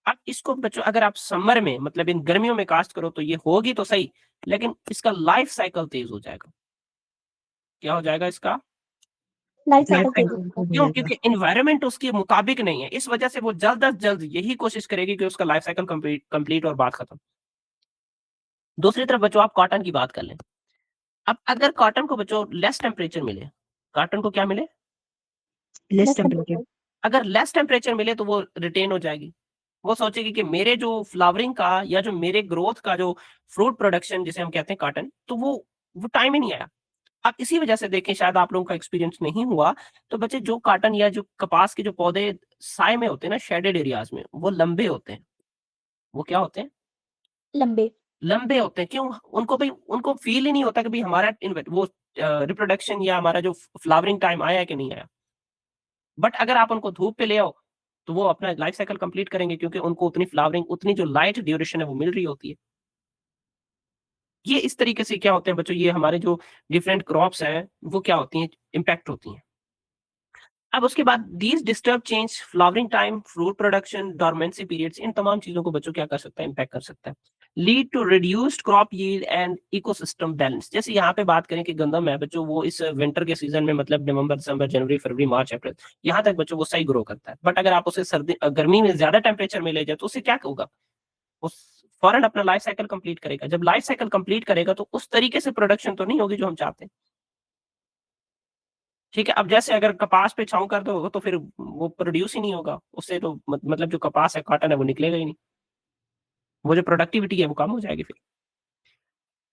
अब इसको बच्चों अगर आप समर में, मतलब इन गर्मियों में कास्ट करो तो ये होगी तो सही, लेकिन इसका लाइफ साइकिल तेज हो जाएगा। क्या हो जाएगा इसका लाइफ लाइफ साइकिल साइकिल? तेज क्यों? क्योंकि एनवायरनमेंट उसके मुताबिक नहीं है, इस वजह से वो जल्द अज जल्द यही कोशिश करेगी कि उसका लाइफ साइकिल कंप्लीट और बात खत्म। दूसरी तरफ बच्चों आप कॉटन की बात कर लें। अब अगर कॉटन को बच्चों लेस टेम्परेचर मिले, कॉटन को क्या मिले, लेस लेस टेम्परेचर। टेम्परेचर। अगर लेस टेम्परेचर मिले तो वो रिटेन हो जाएगी। वो सोचेगी कि मेरे जो फ्लावरिंग का या जो मेरे ग्रोथ का जो फ्रूट प्रोडक्शन जिसे हम कहते हैं कॉटन, तो वो टाइम ही नहीं आया। आप इसी वजह से देखें, शायद आप लोगों का एक्सपीरियंस नहीं हुआ, तो बच्चे जो कॉटन या जो कपास के जो पौधे साए में होते हैं ना, शेडेड एरियाज में, वो लंबे होते हैं। वो क्या होते हैं? लंबे। लंबे होते हैं। क्यों? उनको फील ही नहीं होता कि भाई हमारा वो रिप्रोडक्शन या हमारा जो फ्लावरिंग टाइम आया है कि नहीं आया। बट अगर आप उनको धूप पे ले आओ तो वो अपना लाइफ साइकिल कंप्लीट करेंगे, क्योंकि उनको उतनी फ्लावरिंग, उतनी जो लाइट ड्यूरेशन है वो मिल रही होती है। ये इस तरीके से क्या होते हैं बच्चों, ये हमारे जो डिफरेंट क्रॉप्स हैं वो क्या होती हैं, इम्पैक्ट होती हैं। अब उसके बाद these disturb change flowering time, fruit production, dormancy periods, इन तमाम चीजों को बच्चों क्या कर सकता है, इम्पैक्ट कर सकता है। Lead to reduced crop yield and ecosystem balance. जैसे यहाँ पे बात करें कि गंदम है बच्चों, वो इस विंटर के सीजन में, मतलब नवंबर, दिसंबर, जनवरी, फरवरी, मार्च, अप्रैल, यहाँ तक बच्चों वो सही ग्रो करता है। बट अगर आप उसे गर्मी में ज्यादा टेम्परेचर में ले जाए तो उसे क्या होगा, वो फौरन अपना लाइफ साइकिल कंप्लीट करेगा। जब लाइफ साइकिल कंप्लीट करेगा तो उस तरीके से प्रोडक्शन तो नहीं होगी जो हम चाहते हैं। ठीक है। अब जैसे अगर कपास पे छांव कर दो तो फिर वो प्रोड्यूस ही नहीं होगा, उससे तो मतलब जो कपास है, कॉटन है, वो निकलेगा ही नहीं, वो जो प्रोडक्टिविटी है वो कम हो जाएगी फिर।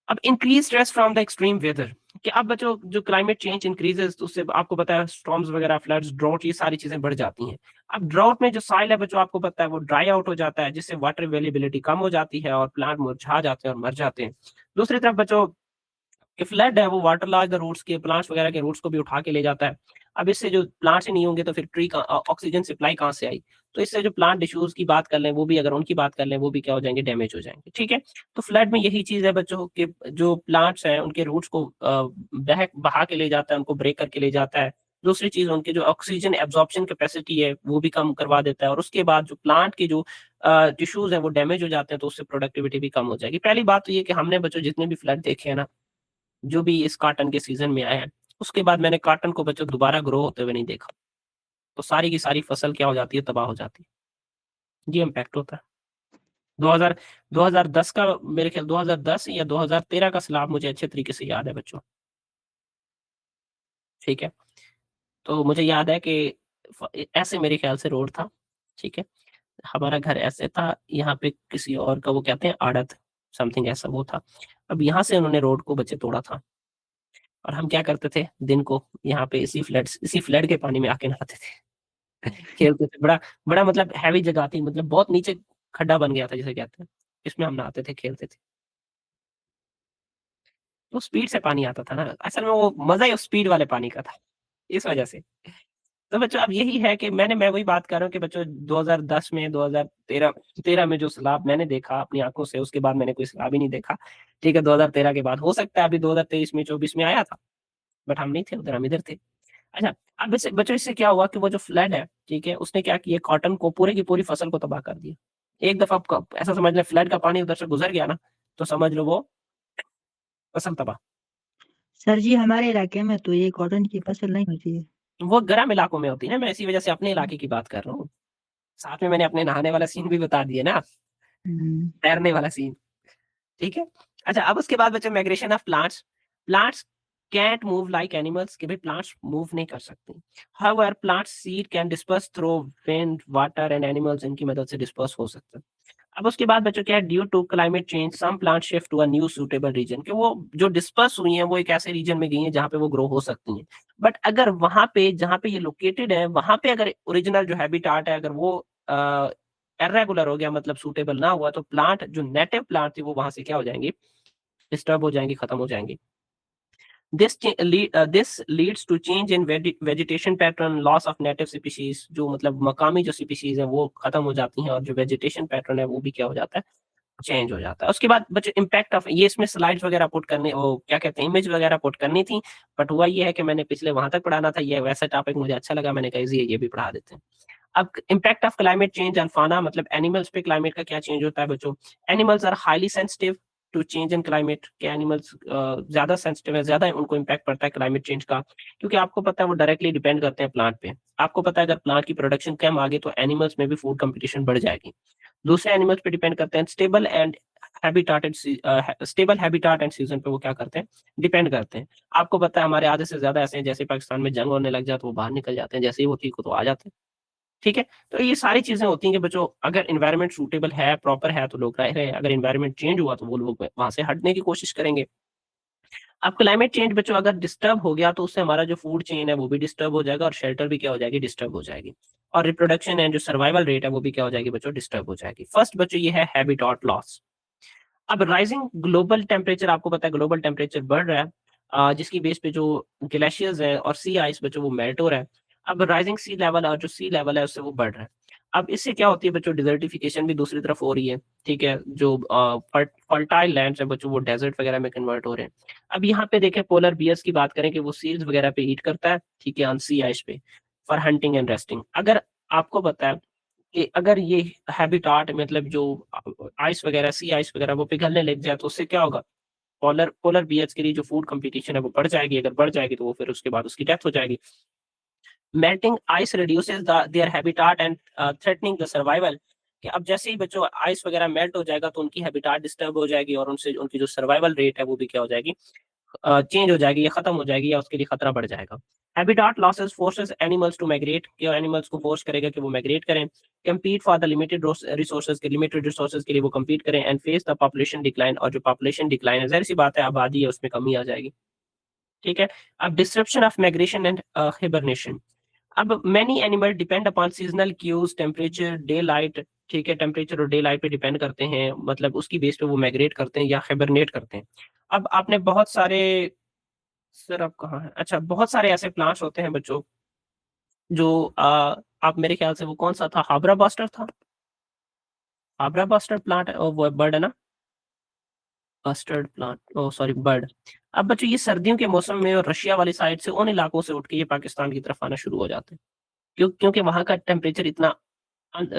अब increase stress from the extreme weather, कि अब बच्चों जो क्लाइमेट चेंज इंक्रीजेस तो उससे आपको पता है स्टॉर्म्स वगैरह, फ्लड्स, ड्रॉट, ये सारी चीजें बढ़ जाती हैं। अब ड्रॉट में जो सॉइल है बच्चों आपको पता है वो ड्राई आउट हो जाता है, जिससे वाटर अवेलेबिलिटी कम हो जाती है और प्लांट मुरझा जाते हैं और मर जाते हैं। दूसरी तरफ बच्चों कि फ्लड है वो वाटर लॉग द रूट्स के, प्लांट्स वगैरह के रूट्स को भी उठा के ले जाता है। अब इससे जो प्लांट्स ही नहीं होंगे तो फिर ट्री का ऑक्सीजन सप्लाई कहाँ से आई? तो इससे जो प्लांट टिश्यूज की बात कर लें, वो भी अगर उनकी बात कर लें वो भी क्या हो जाएंगे, डैमेज हो जाएंगे। ठीक है। तो फ्लड में यही चीज है बच्चों कि जो प्लांट्स हैं उनके रूट्स को बहा के ले जाता है, उनको ब्रेक करके ले जाता है, दूसरी चीज उनके जो ऑक्सीजन एब्जॉर्प्शन कैपेसिटी है वो भी कम करवा देता है, और उसके बाद जो प्लांट के जो टिश्यूज हैं वो डैमेज हो जाते हैं, तो उससे प्रोडक्टिविटी भी कम हो जाएगी। पहली बात तो ये कि हमने बच्चों जितने भी फ्लड देखे हैं ना, जो भी इस कॉटन के सीजन में आए हैं, उसके बाद मैंने कॉटन को बच्चों दोबारा ग्रो होते हुए नहीं देखा। तो सारी की सारी फसल क्या हो जाती है, तबाह हो जाती है। ये इम्पैक्ट होता है। 2000 2010 का मेरे ख्याल 2010 या 2013 का सैलाब मुझे अच्छे तरीके से याद है बच्चों। ठीक है, तो मुझे याद है कि ऐसे मेरे ख्याल से रोड था। ठीक है, हमारा घर ऐसे था, यहाँ पे किसी और का वो कहते हैं आड़त, समथिंग ऐसा वो था। अब यहाँ से उन्होंने रोड को बच्चे तोड़ा था, और हम क्या करते थे दिन को यहाँ पे इसी फ्लड के पानी में आके नहाते थे। खेलते थे, बड़ा बड़ा मतलब हैवी जगह थी, मतलब बहुत नीचे खड्डा बन गया था जिसे कहते हैं, इसमें हम नहाते थे, खेलते थे। तो स्पीड से पानी आता था ना, असल में वो मजा ही उस स्पीड वाले पानी का था, इस वजह से। तो बच्चों अब यही है कि मैं वही बात कर रहा हूँ कि बच्चों 2010 में 2013 में जो सैलाब मैंने देखा अपनी आंखों से, उसके बाद मैंने कोई सैलाब ही नहीं देखा। ठीक है, 2013 के बाद हो सकता है अभी 2023 में 24 में आया था, बट हम नहीं थे उधर, हम इधर थे। अच्छा, अब इससे बच्चों इससे क्या हुआ कि वो जो फ्लड है, ठीक है, उसने क्या किया, कॉटन को पूरी की पूरी फसल को तबाह कर दिया। एक दफा ऐसा समझ ले फ्लड का पानी उधर से गुजर गया ना, तो समझ लो वो फसल तबाह। सर जी हमारे इलाके में तो ये कॉटन की फसल नहीं होती है। वो गर्म इलाकों में होती है ना, मैं इसी वजह से अपने इलाके की बात कर रहा हूँ। साथ में मैंने अपने नहाने वाला सीन भी बता दिया ना, तैरने वाला सीन। ठीक है। अच्छा, अब उसके बाद बच्चों migration of plants. Plants can't move like animals, कि भाई प्लांट्स मूव नहीं कर सकते। However plants seed can disperse through wind, water and animals, इनकी मदद से डिस्पर्स हो सकते हैं। अब उसके बाद बच्चों क्या है, due to climate change some plant shift to a new suitable region, कि वो जो डिस्पर्स हुई हैं वो एक ऐसे रीजन में गई हैं जहाँ पे वो ग्रो हो सकती हैं। बट अगर वहां पे जहाँ पे ये लोकेटेड है वहां पे अगर ओरिजिनल जो हैबिटाट है अगर वो इर्रेगुलर हो गया, मतलब सूटेबल ना हुआ, तो प्लांट जो नेटिव प्लांट थी वो वहां से क्या हो जाएंगी, डिस्टर्ब हो जाएंगी, खत्म हो जाएंगी। This leads to change in vegetation pattern, loss of native species, जो मतलब मकामी जो स्पीशीज है वो खत्म हो जाती हैं, और जो वेजिटेशन पैटर्न है वो भी क्या हो जाता है, चेंज हो जाता है। उसके बाद बच्चों इम्पैक्ट ऑफ, ये इसमें स्लाइड्स वगैरह पुट करने, वो क्या कहते हैं, इमेज वगैरह पुट करनी थी, बट हुआ ये है कि मैंने पिछले वहां तक पढ़ाना था, ये वैसा टॉपिक मुझे अच्छा लगा, मैंने कहा ये भी पढ़ा देते हैं। अब impact of climate change on फाना, मतलब एनिमल्स पे क्लाइमेट का क्या चेंज होता है बच्चों। Animals are highly sensitive to change in climate, के एनिमल्स ज्यादा सेंसिटिव है, ज्यादा उनको इम्पैक्ट पड़ता है क्लाइमेट चेंज का, क्योंकि आपको पता है वो डायरेक्टली डिपेंड करते हैं प्लांट पे। आपको पता है अगर प्लांट की प्रोडक्शन कम आ गई तो एनिमल्स में भी फूड कंपटीशन बढ़ जाएगी। दूसरे एनिमल्स पे डिपेंड करते हैं, स्टेबल हैबिटाट एंड सीजन पे वो क्या करते हैं, डिपेंड करते हैं। आपको पता है हमारे आधे से ज्यादा ऐसे हैं, जैसे पाकिस्तान में जंग होने लग जाए तो वो बाहर निकल जाते हैं, जैसे ही वो ठीक हो तो आ जाते हैं। ठीक है, तो ये सारी चीजें होती हैं कि बच्चों अगर एनवायरनमेंट सूटेबल है, प्रॉपर है, तो लोग रह रहे हैं, अगर एनवायरनमेंट चेंज हुआ तो वो लोग वहां से हटने की कोशिश करेंगे। अब क्लाइमेट चेंज बच्चों अगर डिस्टर्ब हो गया तो उससे हमारा जो फूड चेन है वो भी डिस्टर्ब हो जाएगा, और शेल्टर भी क्या हो जाएगी, डिस्टर्ब हो जाएगी, और रिप्रोडक्शन एंड जो सर्वाइवल रेट है वो भी क्या हो जाएगी बच्चों, डिस्टर्ब हो जाएगी। फर्स्ट बच्चों ये है हैबिटाट लॉस। अब राइजिंग ग्लोबल टेम्परेचर, आपको पता है ग्लोबल टेम्परेचर बढ़ रहा है, जिसकी बेस पे जो ग्लेशियर्स है और सी आइस बच्चों वो मेल्ट हो रहा है। अब राइजिंग सी लेवल और जो सी लेवल है उससे वो बढ़ रहा है। अब इससे क्या होती है बच्चों, डिजर्टिफिकेशन भी दूसरी तरफ हो रही है। ठीक है, जो फर्टाइल लैंड्स है बच्चों वो डेजर्ट वगैरह में कन्वर्ट हो रहे हैं। अब यहाँ पे देखें पोलर बियर्स की बात करें कि वो सील्स वगैरह पे ईट करता है, ठीक है, ऑन सी आइस पे, फॉर हंटिंग एंड रेस्टिंग। अगर आपको पता है कि अगर ये हैबिटाट मतलब जो आइस वगैरह, सी आइस वगैरह वो पिघलने लग जाए तो उससे क्या होगा, पोलर पोलर बियर्स के लिए जो फूड कंपटीशन है वो बढ़ जाएगी। अगर बढ़ जाएगी तो वो फिर उसके बाद उसकी डेथ हो जाएगी। Melting ice reduces their habitat and threatening the survival, कि अब जैसे ही बच्चों आइस वगैरह मेल्ट हो जाएगा तो उनकी हैबिटाट डिस्टर्ब हो जाएगी, और उनसे उनकी जो सर्वाइवल रेट है वो भी क्या हो जाएगी, चेंज हो जाएगी या खत्म हो जाएगी, या उसके लिए खतरा बढ़ जाएगा। Habitat losses forces animals to migrate, कि एनिमल्स को फोर्स करेगा कि वो माइग्रेट करें। compete for the limited resources के, लिमिटेड रिसोर्सेज के लिए वो compete करें, and face the population decline, और जो पॉपुलेशन डिक्लाइन है जाहिर सी बात है आबादी है उसमें कमी आ जाएगी। ठीक है, अब disruption of migration and hibernation. अब many animal depend upon seasonal cues, temperature, daylight. ठीक है, टेम्परेचर और डे लाइट पे डिपेंड करते हैं, मतलब उसकी बेस पे वो माइग्रेट करते हैं या हिबरनेट करते हैं। अब आपने बहुत सारे, सर आप कहाँ हैं, अच्छा, बहुत सारे ऐसे प्लांट्स होते हैं बच्चों जो आप मेरे ख्याल से वो कौन सा था, हाबरा बास्टर था, हाबरा बास्टर प्लांट वो बर्ड है ना, custard plant, oh sorry bird. अब बच्चों ये सर्दियों के मौसम में और रशिया वाली साइड से उन इलाकों से उठ के ये पाकिस्तान की तरफ आना शुरू हो जाते हैं, क्योंकि वहाँ का टेम्परेचर इतना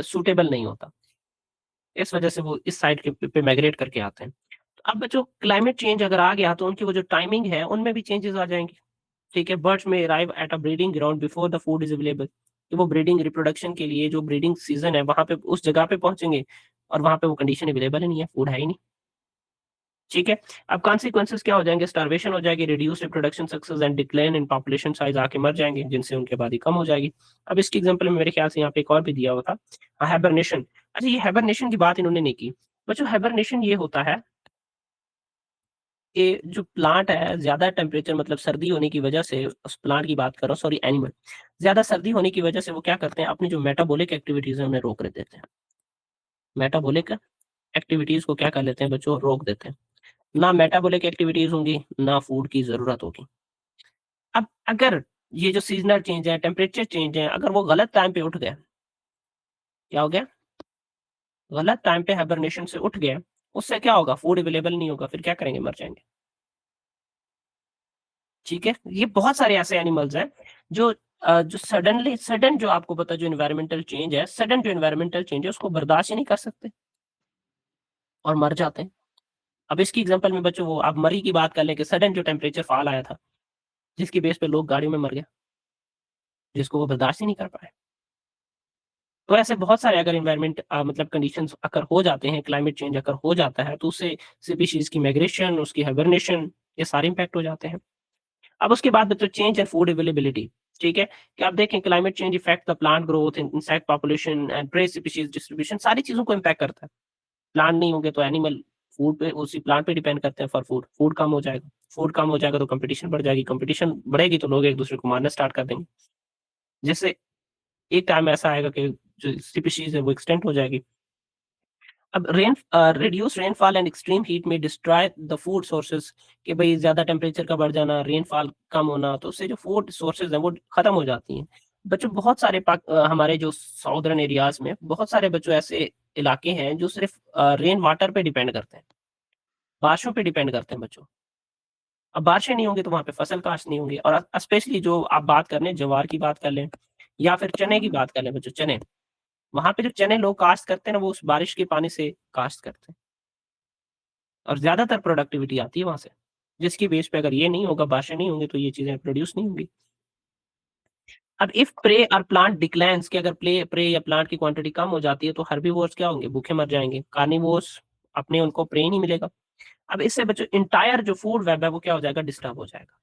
सूटेबल नहीं होता। इस वजह से वो इस साइड के पे माइग्रेट करके आते हैं। तो अब बच्चों क्लाइमेट चेंज अगर आ गया तो उनकी वो जो टाइमिंग है उनमें भी चेंजेस आ जाएँगे। ठीक है, बर्ड्स में arrive at a breeding ground before the food is available, कि वो ब्रीडिंग रिप्रोडक्शन के लिए जो ब्रीडिंग सीज़न है वहाँ पे उस जगह पे पहुँचेंगे और वहाँ पे वो कंडीशन अवेलेबल ही नहीं है, फूड है ही नहीं। ठीक है, अब कॉन्सिक्वेंसेस क्या हो जाएँगे, स्टार्वेशन हो जाएगी, reduced reproduction success and decline in population size आके मर जाएँगे, जिनसे उनकी आबादी कम हो जाएगी। अब इसकी एग्ज़ाम्पल में मेरे ख्याल से यहाँ पे एक और भी दिया हुआ था, हाइबरनेशन। अच्छा, ये हाइबरनेशन की बात इन्होंने नहीं की। बच्चों हाइबरनेशन ये होता है कि जो प्लांट है ज़्यादा टेम्परेचर मतलब सर्दी होने की वजह से, उस प्लांट की बात कर रहा हूँ, सॉरी एनिमल। ज़्यादा सर्दी होने की वजह से वो क्या करते हैं, अपनी जो मेटाबॉलिक एक्टिविटीज़ है उन्हें रोक देते हैं। मेटाबॉलिक एक्टिविटीज़ को क्या कर लेते हैं बच्चों, रोक देते हैं। ना मेटाबॉलिक एक्टिविटीज़ होंगी, ना फूड की ज़रूरत होगी। अब अगर ये जो सीज़नल चेंज है, टेम्परेचर चेंज है, अगर वो गलत टाइम पे उठ गए, क्या हो गया? गलत टाइम पे हाइबरनेशन से उठ गए, उससे क्या होगा? फूड अवेलेबल नहीं होगा, फिर क्या करेंगे? मर जाएँगे। ठीक है? ये बहुत सारे ऐसे एनिमल्स हैं जो जो सडन जो आपको पता है जो एनवायरमेंटल चेंज है, सडन जो एनवायरमेंटल चेंज है उसको बर्दाश्त ही नहीं कर सकते और मर जाते हैं। अब इसकी एग्ज़ाम्पल में बच्चों वो आप मरी की बात कर लें कि सडन जो टेम्परेचर फॉल आया था, जिसकी बेस पे लोग गाड़ियों में मर गए, जिसको वो बर्दाश्त ही नहीं कर पाए। तो ऐसे बहुत सारे अगर एनवायरनमेंट मतलब कंडीशंस अगर हो जाते हैं, क्लाइमेट चेंज अगर हो जाता है, तो उससे स्पीशीज़ की माइग्रेशन, उसकी हाइबरनेशन, ये सारे इम्पैक्ट हो जाते हैं। अब उसके बाद बच्चों चेंज इन फूड अवेलेबिलिटी, ठीक है? कि आप देखें climate change effect the plant growth, insect population and prey species distribution, सारी चीज़ों को इम्पैक्ट करता है। प्लांट नहीं होंगे तो एनिमल फूड पे उसी प्लांट पे डिपेंड करते हैं फॉर फूड। फूड कम हो जाएगा, फूड कम हो जाएगा तो कॉम्पिटिशन बढ़ जाएगी, कॉम्पिटिशन बढ़ेगी तो लोग एक-दूसरे को मारना स्टार्ट कर देंगे। जिससे एक टाइम ऐसा आएगा कि जो स्पीशीज़ है वो एक्सटिंक्ट हो जाएगी। अब reduce rainfall and extreme heat में डिस्ट्रॉय द फूड सोर्सेज, कि भाई ज़्यादा टेम्परेचर का बढ़ जाना, रेनफॉल कम होना, तो उससे जो फूड सोर्सेज हैं वो खत्म हो जाती हैं। बच्चों बहुत सारे हमारे जो साउदर्न एरियाज़ में बहुत सारे बच्चों ऐसे इलाके हैं जो सिर्फ़ रेन वाटर पे डिपेंड करते हैं, बारिशों पे डिपेंड करते हैं बच्चों। अब बारिशें नहीं होंगी तो वहाँ पे फसल काश्त नहीं होंगी, और स्पेशली जो आप बात कर लें, ज्वार की बात कर लें या फिर चने की बात कर लें बच्चों, चने। वहाँ पे जो चने लोग काश्त करते हैं ना, वो उस बारिश के पानी से काश्त करते हैं। और ज़्यादातर प्रोडक्टिविटी आती है वहाँ से, जिसकी बेस पे अगर ये नहीं होगा, बारिशें नहीं होंगी तो ये चीज़ें प्रोड्यूस नहीं होंगी। अब इफ प्रे और प्लांट डिक्लाइन्स, कि अगर प्रे या प्लांट की क्वांटिटी कम हो जाती है तो हर्बीवोर्स क्या होंगे, भूखे मर जाएँगे। कार्निवोर्स अपने उनको प्रे ही नहीं मिलेगा। अब इससे बच्चों एंटायर जो फूड वेब है वो क्या हो जाएगा, डिस्टर्ब हो जाएगा।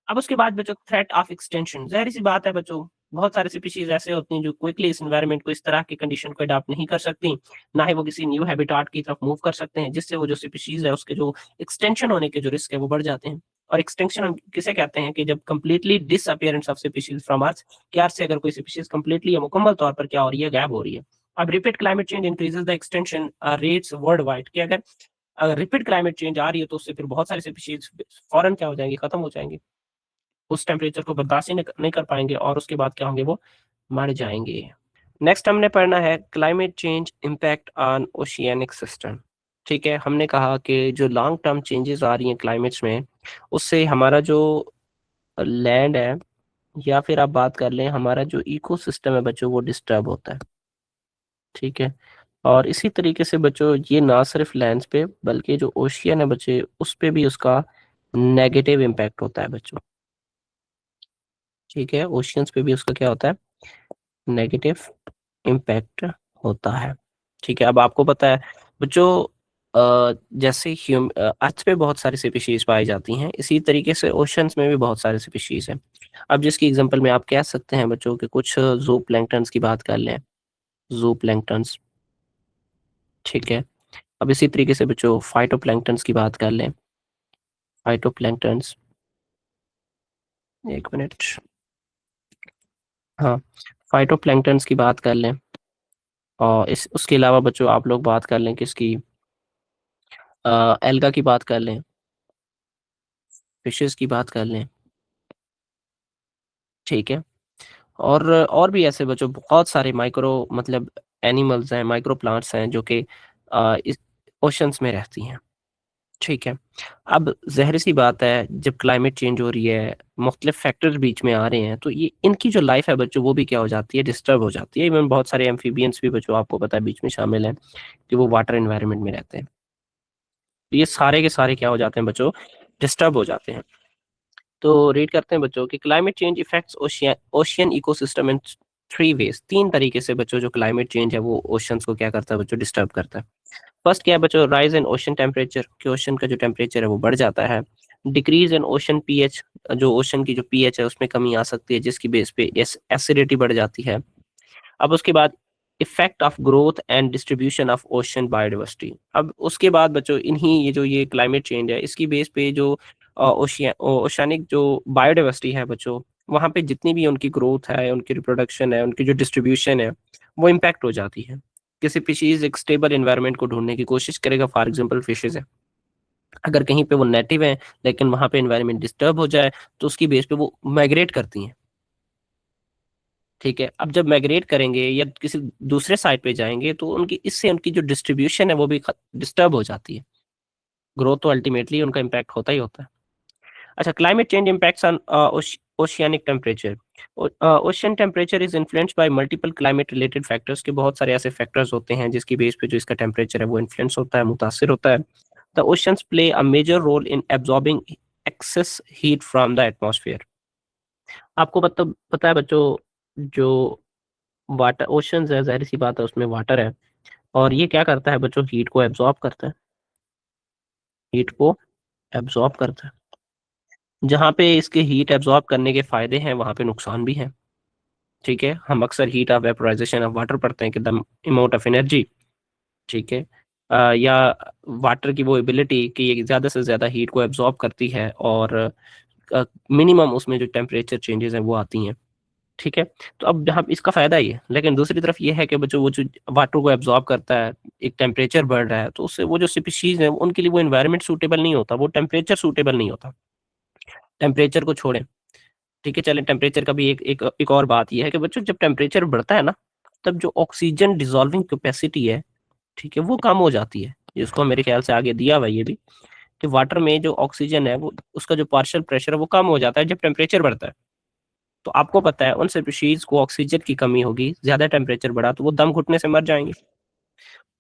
अब उसके बाद बच्चों थ्रेट ऑफ एक्सटेंशन, ज़ाहिर-सी बात है बच्चों, बहुत सारी स्पीशीज़ ऐसे होती हैं जो क्विकली इस एनवायरनमेंट को, इस तरह की कंडीशन को अडॉप्ट नहीं कर सकती, ना ही वो किसी न्यू हैबिटेट की तरफ मूव कर सकते हैं, जिससे वो जो स्पीशीज़ है उसके जो एक्सटेंशन होने के जो रिस्क है वो बढ़ जाते हैं। और एक्सटिंक्शन हम किसे कहते हैं, कि जब completely disappearance of species from earth, कि अर्थ से अगर कोई स्पीशीज़ कंप्लीटली या मुकम्मल तौर पर क्या हो रही है, गायब हो रही है। अब rapid climate change increases the extinction rates worldwide, कि अगर रिपीट क्लाइमेट चेंज आ रही है तो उससे फिर बहुत सारी स्पीशीज़ फौरन क्या हो जाएँगी, खत्म हो जाएँगी। उस टेम्परेचर को बर्दाश्त ही नहीं कर पाएँगे और उसके बाद क्या होंगे, वो मर जाएँगे। नेक्स्ट हमने पढ़ना है climate change impact on oceanic system. ठीक है, हमने कहा कि जो लॉन्ग टर्म चेंजेस आ रही हैं क्लाइमेट्स में, उससे हमारा जो लैंड है या फिर आप बात कर लें हमारा जो इकोसिस्टम है बच्चों, वो डिस्टर्ब होता है। ठीक है, और इसी तरीके से बच्चों ये ना सिर्फ लैंड्स पे बल्कि जो ओशियन है बच्चे, उस पे भी उसका नेगेटिव इम्पैक्ट होता है बच्चों। ठीक है, ओशियंस पे भी उसका क्या होता है, नेगेटिव इम्पैक्ट होता है। ठीक है, अब आपको पता है बच्चों जैसे अर्थ पे बहुत सारी स्पीशीज पाई जाती हैं, इसी तरीके से ओशंस में भी बहुत सारे स्पीशीज हैं। अब जिसकी एग्जांपल में आप कह सकते हैं बच्चों कि कुछ जू प्लैंक्टन्स की बात कर लें, जू प्लैंक्टन्स। ठीक है, अब इसी तरीके से बच्चों फाइटोप्लैंक्टन्स की बात कर लें, फाइटोप्लैंक्टन्स। एक मिनट, हाँ, फाइटोप्लैंक्टन्स की बात कर लें, और इस उसके अलावा बच्चों आप लोग बात कर लें किसकी, एल्गा की बात कर लें, फिशेस की बात कर लें। ठीक है, और भी ऐसे बच्चों बहुत सारे माइक्रो मतलब एनिमल्स हैं, माइक्रो प्लांट्स हैं जो कि इस ओशंस में रहती हैं। ठीक है। अब ज़ाहिर-सी बात है, जब क्लाइमेट चेंज हो रही है, मुख्तलिफ फैक्टर्स बीच में आ रहे हैं, तो ये इनकी जो लाइफ़ है बच्चों, वो भी क्या हो जाती है, डिस्टर्ब हो जाती है। इवन बहुत सारे एम्फिबियंस भी बच्चों आपको पता है बीच में शामिल हैं, कि वो वाटर एनवायरनमेंट में रहते हैं। ये सारे के सारे क्या हो जाते हैं बच्चों, डिस्टर्ब हो जाते हैं। तो रीड करते हैं बच्चों कि climate change effects ocean ecosystem in 3 ways. 3 तरीके से बच्चों जो क्लाइमेट चेंज है, वो ओशंस को क्या करता है बच्चों, डिस्टर्ब करता है। फर्स्ट क्या है बच्चों, राइज इन ओशन टेम्परेचर, कि ओशन का जो टेम्परेचर है वो बढ़ जाता है। डिक्रीज इन ओशन पीएच, जो ओशन की जो पीएच है उसमें कमी आ सकती है, जिसकी बेस पे एसिडिटी बढ़ जाती है। अब उसके बाद effect of growth and distribution of ocean biodiversity. अब उसके बाद बच्चों इन्हीं ये जो ये क्लाइमेट चेंज है, इसकी बेस पे जो ओशियानिक जो बायोडाइवर्सिटी है बच्चों, वहाँ पे जितनी भी उनकी ग्रोथ है, उनकी रिप्रोडक्शन है, उनकी जो डिस्ट्रीब्यूशन है, वो इम्पैक्ट हो जाती है। किसी फिशीज एक स्टेबल एनवायरनमेंट को ढूंढने की कोशिश करेगा, फॉर एग्जांपल फिशेज है, अगर कहीं पे वो नेटिव है लेकिन वहां पे एनवायरनमेंट डिस्टर्ब हो जाए, तो उसकी बेस पे वो माइग्रेट करती हैं। ठीक है, अब जब माइग्रेट करेंगे या किसी दूसरे साइड पे जाएंगे, तो उनकी इससे उनकी जो डिस्ट्रीब्यूशन है वो भी डिस्टर्ब हो जाती है। ग्रोथ तो अल्टीमेटली उनका इम्पैक्ट होता ही होता है। अच्छा, climate change impacts on oceanic temperature. Ocean temperature is influenced by multiple climate related factors, के बहुत सारे ऐसे फैक्टर्स होते हैं जिसकी बेस पे जो इसका टेम्परेचर है वो इन्फ्लुएंस होता है, मुतासिर होता है। The oceans play a major role in absorbing excess heat from the atmosphere. आपको पता है बच्चों, जो वाटर ओशंस है, जाहिर सी बात है उसमें वाटर है, और ये क्या करता है बच्चों, हीट को एब्जॉर्ब करता है। हीट को एब्जॉर्ब करता है। जहाँ पे इसके हीट एब्जॉर्ब करने के फायदे हैं, वहाँ पे नुकसान भी है। ठीक है, हम अक्सर heat of vaporisation of water पढ़ते हैं कि द अमाउंट ऑफ एनर्जी, ठीक है, या वाटर की वो एबिलिटी कि ये ज़्यादा से ज़्यादा हीट को एब्जॉर्ब करती है, और मिनिमम उसमें जो टेम्परेचर चेंजेस हैं वो आती हैं। ठीक है, तो अब यहाँ इसका फायदा ही है, लेकिन दूसरी तरफ ये है कि बच्चों वो जो वाटर को एब्जॉर्ब करता है, एक टेम्परेचर बढ़ रहा है, तो उससे वो जो स्पीशीज है उनके लिए वो एनवायरनमेंट सूटेबल नहीं होता, वो टेम्परेचर सूटेबल नहीं होता। टेम्परेचर को छोड़ें, ठीक है, चलें, टेम्परेचर का भी एक और बात ये है कि बच्चों जब टेम्परेचर बढ़ता है ना, तब जो ऑक्सीजन डिसॉल्विंग कैपेसिटी है, ठीक है, वो कम हो जाती है। जिसको मेरे ख्याल से आगे दिया हुआ है ये भी, कि वाटर में जो ऑक्सीजन है वो उसका जो पार्शियल प्रेशर है वो कम हो जाता है जब टेम्परेचर बढ़ता है। तो आपको पता है उन स्पीशीज को ऑक्सीजन की कमी होगी, ज्यादा टेम्परेचर बढ़ा तो वो दम घुटने से मर जाएंगे।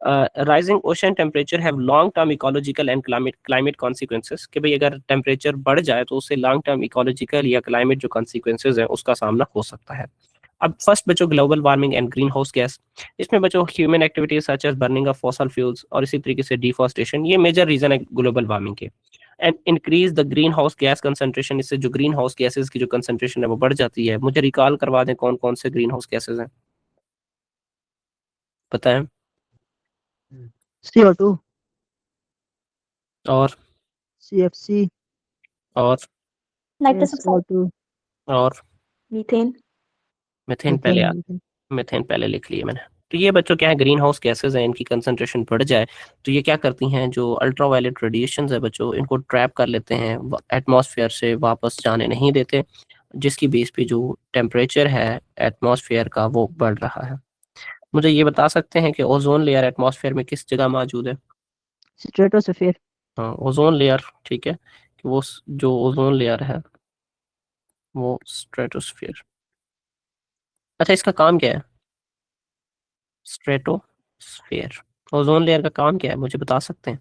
Rising ocean temperature have long term ecological and climate consequences, कि भाई अगर टेम्परेचर बढ़ जाए तो उससे लॉन्ग टर्म इकोलॉजिकल या क्लाइमेट जो कॉन्सिक्वेंसेस है उसका सामना हो सकता है। अब फर्स्ट बच्चों, global warming and greenhouse gas. इसमें बच्चों human activities such as burning of fossil fuels और इसी तरीके से डिफॉरेस्टेशन, ये मेजर रीजन है ग्लोबल वार्मिंग के। And increase the green house gas concentration, इससे जो ग्रीन हाउस गैसेस की जो कंसंट्रेशन है वो बढ़ जाती है। मुझे रिकॉल करवा दें कौन कौन से ग्रीन हाउस गैसेस हैं, पता है? CO2, और CFC, और नाइट्रस ऑक्साइड, SO2, और मीथेन, मीथेन पहले मीथेन। मीथेन पहले लिख लिए मैंने। तो ये बच्चों क्या है, ग्रीन हाउस गैसेज हैं, इनकी कंसंट्रेशन बढ़ जाए तो ये क्या करती हैं, जो अल्ट्रावायलेट रेडिएशंस है बच्चों, इनको ट्रैप कर लेते हैं, एटमॉस्फेयर से वापस जाने नहीं देते, जिसकी बेस पे जो टेम्परेचर है एटमॉस्फेयर का वो बढ़ रहा है। मुझे ये बता सकते हैं कि ओजोन लेयर एटमॉस्फेयर में किस जगह मौजूद है? स्ट्रेटोस्फीयर। हाँ, ओजोन लेयर, ठीक है, कि वो जो ओजोन लेयर है वो स्ट्रेटोस्फीयर। अच्छा, इसका काम क्या है, स्ट्रेटोस्फीयर, ओजोन लेयर का काम क्या है, मुझे बता सकते हैं?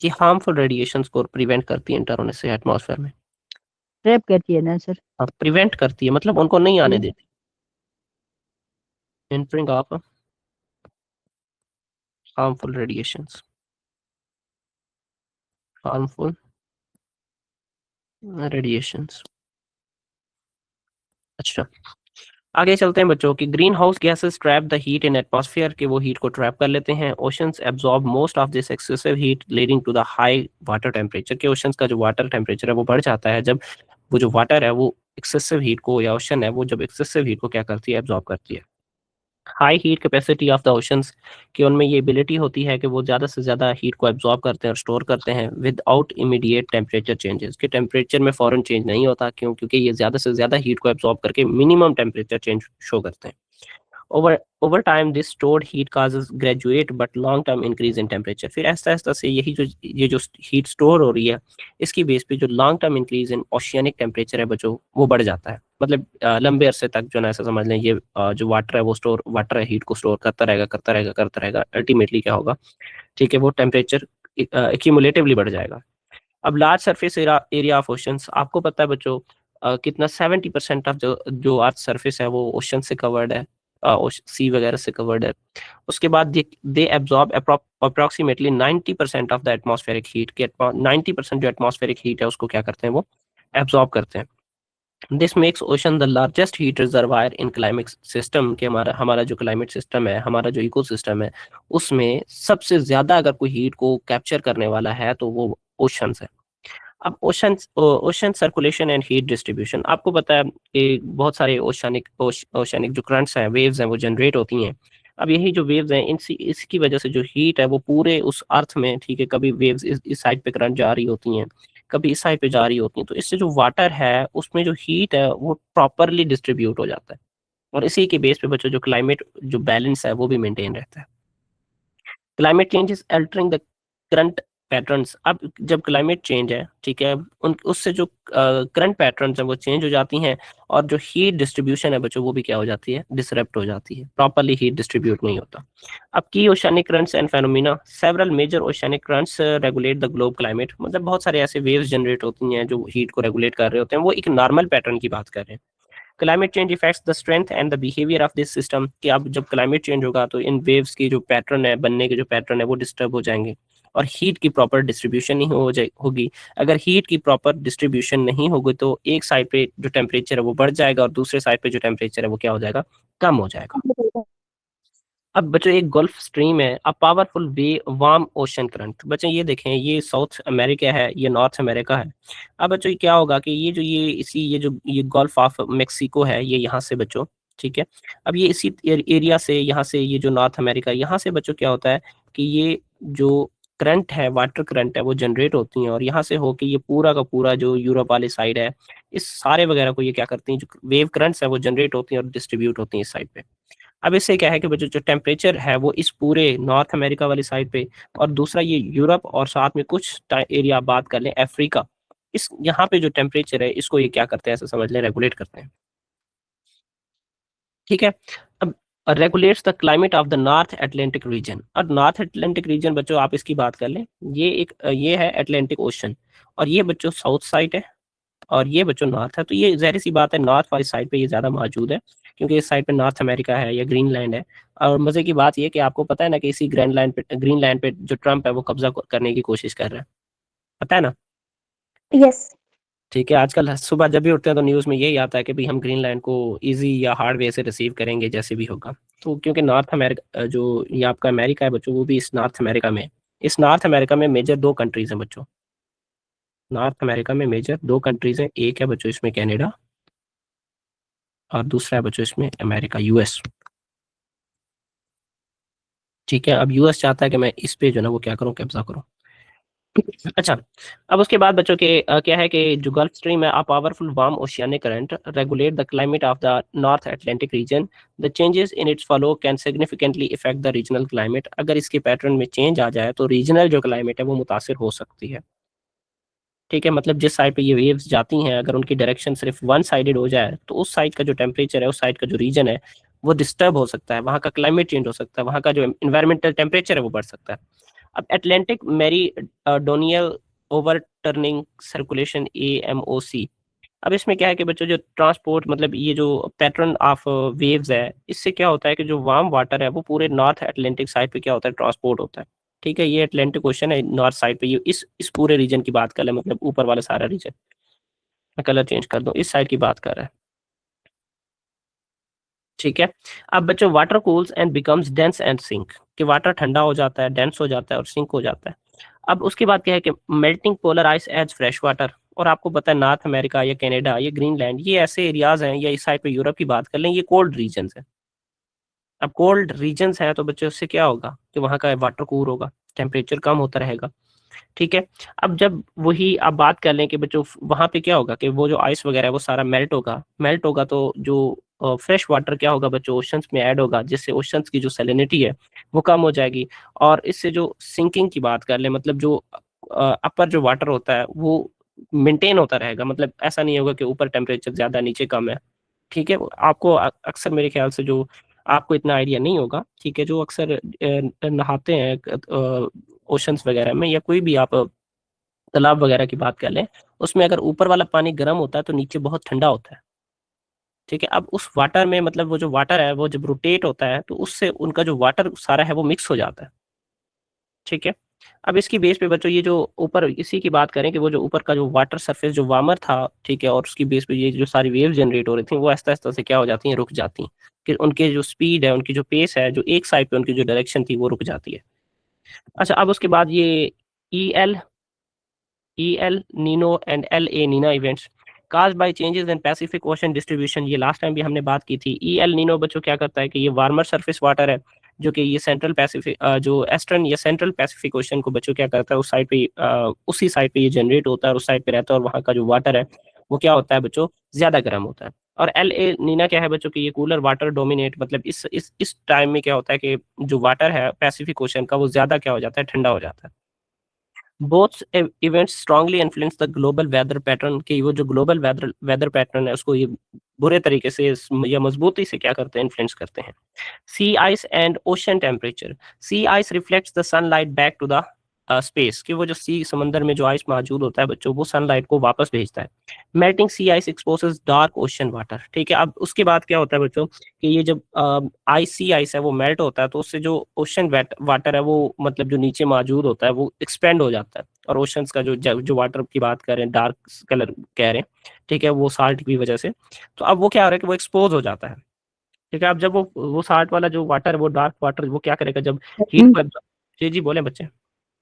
ये हार्मफुल रेडिएशंस को प्रिवेंट करती है इंटर होने से एटमॉस्फेयर में। ट्रैप करती है ना सर? हाँ, प्रिवेंट करती है, मतलब उनको नहीं आने देती। Entering of harmful radiations, harmful radiations. अच्छा, आगे चलते हैं बच्चों की greenhouse gases trap the heat in atmosphere, के वो हीट को ट्रैप कर लेते हैं। Oceans absorb most of this excessive heat leading to the high water temperature, के ओशंस का जो वाटर टेम्परेचर है वो बढ़ जाता है जब वो जो वाटर है वो एक्सेसिव हीट को, या ओशन है वो जब एक्सेसिव हीट को क्या करती है, एब्जॉर्ब करती है। High heat capacity of the oceans, कि उनमें ये एबिलिटी होती है कि वो ज़्यादा से ज़्यादा हीट को एब्जॉर्ब करते हैं और स्टोर करते हैं विदाउट इमीडिएट टेम्परेचर चेंजेस, कि टेम्परेचर में फ़ौरन चेंज नहीं होता, क्यों? क्योंकि ये ज़्यादा से ज़्यादा हीट को एब्जॉर्ब करके मिनिमम टेम्परेचर चेंज शो करते हैं। Over time this stored heat causes graduate but long term increase in temperature. फिर ऐसा ऐसा से ये जो हीट स्टोर हो रही है इसकी बेस पे जो long term increase in oceanic temperature है बच्चों वो बढ़ जाता है। मतलब लंबे अरसे तक जो ना ऐसा समझ लें ये जो वाटर है वो वाटर है हीट को स्टोर करता रहेगा। अल्टीमेटली क्या होगा, ठीक है, वो टेम्परेचर एक्यूमुलेटिवली बढ़ जाएगा। अब large surface area of oceans, आपको पता है बच्चों कितना 70% ऑफ जो अर्थ सरफेस है वो ओशन से कवर्ड है, सी वगैरह से कवर्ड है। उसके बाद they absorb approximately 90% of the atmospheric heat के 90% जो एटमॉस्फेरिक हीट है उसको क्या करते हैं वो एब्जॉर्ब करते हैं। This makes ocean the largest heat reservoir in climate system के हमारा जो क्लाइमेट सिस्टम है, हमारा जो इकोसिस्टम है उसमें सबसे ज्यादा अगर कोई हीट को कैप्चर करने वाला है तो वो ओशंस है। अब ocean circulation and heat distribution, आपको पता है कि बहुत सारे ओशनिक जो करंट्स हैं, वेव्स हैं, वो जनरेट होती हैं। अब यही जो वेव्स हैं इसकी वजह से जो हीट है वो पूरे उस अर्थ में, ठीक है, कभी वेव्स इस साइड पे करंट जा रही होती हैं, कभी इस साइड पे जा रही होती हैं, तो इससे जो वाटर है उसमें जो हीट है वो प्रॉपरली डिस्ट्रीब्यूट हो जाता है और इसी के बेस पे बच्चों जो क्लाइमेट जो बैलेंस है वो भी मेंटेन रहता है। Climate change is altering the current patterns. अब जब क्लाइमेट चेंज है, ठीक है, उससे जो करंट पैटर्न्स हैं वो चेंज हो जाती हैं और जो हीट डिस्ट्रीब्यूशन है बच्चों वो भी क्या हो जाती है, डिसरप्ट हो जाती है, प्रॉपर्ली हीट डिस्ट्रीब्यूट नहीं होता। अब की oceanic currents and phenomena, several major oceanic currents regulate the globe climate. मतलब बहुत सारे ऐसे वेव्स जनरेट होती हैं जो हीट को रेगुलेट कर रहे होते हैं, वो एक नॉर्मल पैटर्न की बात कर रहे हैं। Climate change effects the strength and the behaviour of this system, कि अब जब क्लाइमेट चेंज होगा तो इन वेव्स की जो पैटर्न है, बनने के जो पैटर्न है वो डिस्टर्ब हो जाएंगे और हीट की प्रॉपर डिस्ट्रीब्यूशन नहीं होगी। अगर हीट की प्रॉपर डिस्ट्रीब्यूशन नहीं होगी तो एक साइड पे जो टेम्परेचर है वो बढ़ जाएगा और दूसरे साइड पे जो टेम्परेचर है वो क्या हो जाएगा, कम हो जाएगा। अब बच्चों एक गल्फ स्ट्रीम है, a powerful way warm ocean current. बच्चों ये देखें, ये साउथ अमेरिका है, ये नॉर्थ अमेरिका है। अब बच्चों क्या होगा कि ये गल्फ ऑफ मेक्सिको है, ये यहाँ से बच्चों, ठीक है, अब ये इसी एरिया से, यहाँ से ये जो नॉर्थ अमेरिका, यहाँ से बच्चों क्या होता है कि ये जो करंट है, वाटर करंट है, वो जनरेट होती हैं और यहाँ से होके ये पूरा का पूरा जो यूरोप वाली साइड है, इस सारे वगैरह को ये क्या करती हैं, जो वेव करंट्स है वो जनरेट होती हैं और डिस्ट्रीब्यूट होती हैं इस साइड पे। अब इससे क्या है कि जो टेम्परेचर है वो इस पूरे नॉर्थ अमेरिका वाली साइड पे और दूसरा ये यूरोप और साथ में कुछ एरिया आप बात कर लें अफ्रीका, इस यहाँ पे जो टेम्परेचर है इसको ये क्या करते हैं, ऐसा समझ लें, रेगुलेट करते हैं। ठीक है, अब regulates the climate of the North Atlantic region. और नॉर्थ अटलांटिक रीजन बच्चों आप इसकी बात कर लें, ये है अटलांटिक ओशन और ये बच्चों साउथ साइड है और ये बच्चों नॉर्थ है। तो ये ज़ाहिर सी बात है नॉर्थ वाली साइड पे ये ज़्यादा मौजूद है क्योंकि इस साइड पे नॉर्थ अमेरिका है या ग्रीनलैंड है। और मज़े की बात ये कि आपको पता है ना कि इसी ग्रीनलैंड पे जो ट्रम्प है वो कब्जा करने की कोशिश कर रहा है, पता है ना? यस। ठीक है, आजकल सुबह जब भी उठते हैं तो न्यूज़ में यही आता है कि भाई हम ग्रीनलैंड को ईजी या हार्ड वे से रिसीव करेंगे जैसे भी होगा। तो क्योंकि नॉर्थ अमेरिका जो ये आपका अमेरिका है बच्चों, वो भी इस नॉर्थ अमेरिका में, इस नॉर्थ अमेरिका में मेजर 2 कंट्रीज़ हैं बच्चों। नॉर्थ अमेरिका में मेजर 2 कंट्रीज़ हैं, एक है बच्चों इसमें कनाडा और दूसरा है बच्चों इसमें अमेरिका, यूएस। ठीक है, अब यूएस चाहता है कि मैं इस पे जो ना वो क्या करूं, कब्जा करूं। अच्छा, अब उसके बाद बच्चों के क्या है कि जो गल्फ स्ट्रीम है, a powerful warm oceanic current regulate the climate of the North Atlantic region. The changes in its flow can significantly effect the regional climate. अगर इसके पैटर्न में चेंज आ जाए तो रीजनल जो क्लाइमेट है वो मुतासिर हो सकती है। ठीक है, मतलब जिस साइड पे ये वेव्स जाती हैं अगर उनकी डायरेक्शन सिर्फ वन साइडेड हो जाए तो उस साइड का जो टेम्परेचर है, उस साइड का जो रीजन है वो डिस्टर्ब हो सकता है, वहाँ का क्लाइमेट चेंज हो सकता है, वहाँ का जो इन्वायरमेंटल टेम्परेचर है वो बढ़ सकता है। अब Atlantic meridional overturning circulation AMOC, अब इसमें क्या है कि बच्चों जो ट्रांसपोर्ट, मतलब ये जो पैटर्न ऑफ वेव्स है, इससे क्या होता है कि जो वार्म वाटर है वो पूरे नॉर्थ अटलांटिक साइड पे क्या होता है, ट्रांसपोर्ट होता है। ठीक है, ये अटलांटिक ओशन है नॉर्थ साइड पे, ये इस पूरे रीजन की बात कर ले, मतलब ऊपर वाला सारा रीजन। मैं कलर चेंज कर दूं, इस साइड की बात कर रहा है। ठीक है, अब बच्चों water cools and becomes dense and sink, कि वाटर ठंडा हो जाता है, डेंस हो जाता है और सिंक हो जाता है। अब उसके बाद क्या है कि melting polar ice as fresh water. और आपको पता है नॉर्थ अमेरिका या कनाडा या ग्रीनलैंड, ये ऐसे एरियाज हैं, या इस साइड पे यूरोप की बात कर लें, ये कोल्ड रीजन है। अब कोल्ड रीजन्स हैं तो बच्चों उससे क्या होगा कि वहाँ का वाटर कूल होगा, टेम्परेचर कम होता रहेगा। ठीक है, अब जब वही आप बात कर लें कि बच्चों वहाँ पे क्या होगा कि वो जो आइस वगैरह है वो सारा मेल्ट होगा तो जो फ्रेश वाटर क्या होगा बच्चों, ओशंस में ऐड होगा, जिससे ओशंस की जो सैलिनिटी है वो कम हो जाएगी। और इससे जो सिंकिंग की बात कर ले, मतलब जो अपर जो वाटर होता है वो मेंटेन होता रहेगा, मतलब ऐसा नहीं होगा कि ऊपर टेम्परेचर ज़्यादा नीचे कम है। ठीक है, आपको अक्सर मेरे ख्याल से जो आपको इतना आइडिया नहीं होगा, ठीक है, जो अक्सर नहाते हैं ओशंस वगैरह में, या कोई भी आप तालाब वगैरह की बात कर लें, उसमें अगर ऊपर वाला पानी गर्म होता है तो नीचे बहुत ठंडा होता है। ठीक है, अब उस वाटर में मतलब वो जो वाटर है वो जब रोटेट होता है तो उससे उनका जो वाटर सारा है वो मिक्स हो जाता है। ठीक है, अब इसकी बेस पे बच्चों ये जो ऊपर इसी की बात करें कि वो जो ऊपर का जो वाटर सरफेस जो वार्मर था, ठीक है, और उसकी बेस पे ये जो सारी वेव जनरेट हो रही थी वो आहिस्ता-आहिस्ता से क्या हो जाती हैं, रुक जाती हैं। कि उनके जो स्पीड है, उनकी जो पेस है, जो एक साइड पे उनकी जो डायरेक्शन थी वो रुक जाती है। अच्छा, अब उसके बाद ये El Nino and La Nina events caused by changes in Pacific Ocean distribution, ये लास्ट टाइम भी हमने बात की थी। ईएल नीनो बच्चों क्या करता है कि ये वार्मर सरफेस वाटर है, जो कि ये सेंट्रल पैसिफिक जो ईस्टर्न या सेंट्रल पैसिफिक ओशन को बच्चों क्या करता है, उस साइड पे उसी साइड पे ये जनरेट होता है और उस साइड पे रहता है, और वहाँ का जो वाटर है वो क्या होता है बच्चों, ज्यादा गर्म होता है। और एल ए नीना क्या है बच्चों की, ये कूलर वाटर डोमिनेट, मतलब इस टाइम में क्या होता है कि जो वाटर है पैसिफिक ओशन का वो ज्यादा क्या हो जाता है, ठंडा हो जाता है। Both events strongly influence the global weather pattern, कि वो जो ग्लोबल वेदर पैटर्न है उसको ये बुरे तरीके से या मजबूती से क्या करते हैं, इन्फ्लुएंस करते हैं। Sea ice and ocean temperature, sea ice reflects the sunlight back to the space, कि वो जो सी समंदर में जो आइस मौजूद होता है बच्चों वो सनलाइट को वापस भेजता है। Melting sea ice exposes dark ocean water. ठीक है, अब उसके बाद क्या होता है बच्चों कि ये जब सी आइस है वो मेल्ट होता है तो उससे जो ओशन वाटर है वो मतलब जो नीचे मौजूद होता है वो एक्सपेंड हो जाता है, और ओशंस का जो वाटर की बात कर रहे हैं, डार्क कलर कह रहे हैं, ठीक है, वो साल्ट की वजह से, तो अब वो क्या हो रहा है कि वो एक्सपोज हो जाता है। ठीक है, अब जब वो साल्ट वाला जो वाटर है, वो डार्क वाटर वो क्या करेगा, जब हीट जी पर, जी जी बोले बच्चे।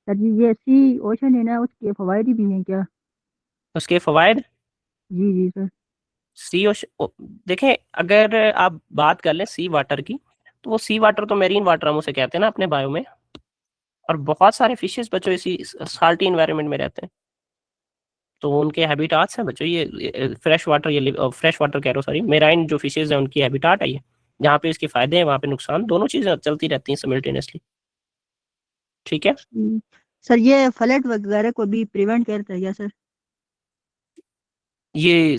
सर जी, ये सी ओशन है ना, उसके फवायद भी हैं क्या? उसके फवायद, जी जी सर। सी ओशन, देखें अगर आप बात कर लें सी वाटर की, तो वो सी वाटर तो मेरीन वाटर हम उसे कहते हैं ना अपने बायो में, और बहुत सारे फिशेस बच्चों इसी साल्टी इन्वायरमेंट में रहते हैं, तो उनके हैबिटाट्स हैं बच्चों, ये फ्रेश वाटर, ये फ्रेश वाटर कह रहा हूँ, सॉरी, मेराइन जो फिशेज हैं उनकी हैबिटाट है ये, जहाँ पे इसके फायदे हैं वहाँ पे नुकसान, दोनों चीजें चलती रहती हैं सिमिल्टेनियसली। ठीक है, सर ये फ्लड वगैरह को भी प्रिवेंट करता है क्या सर? ये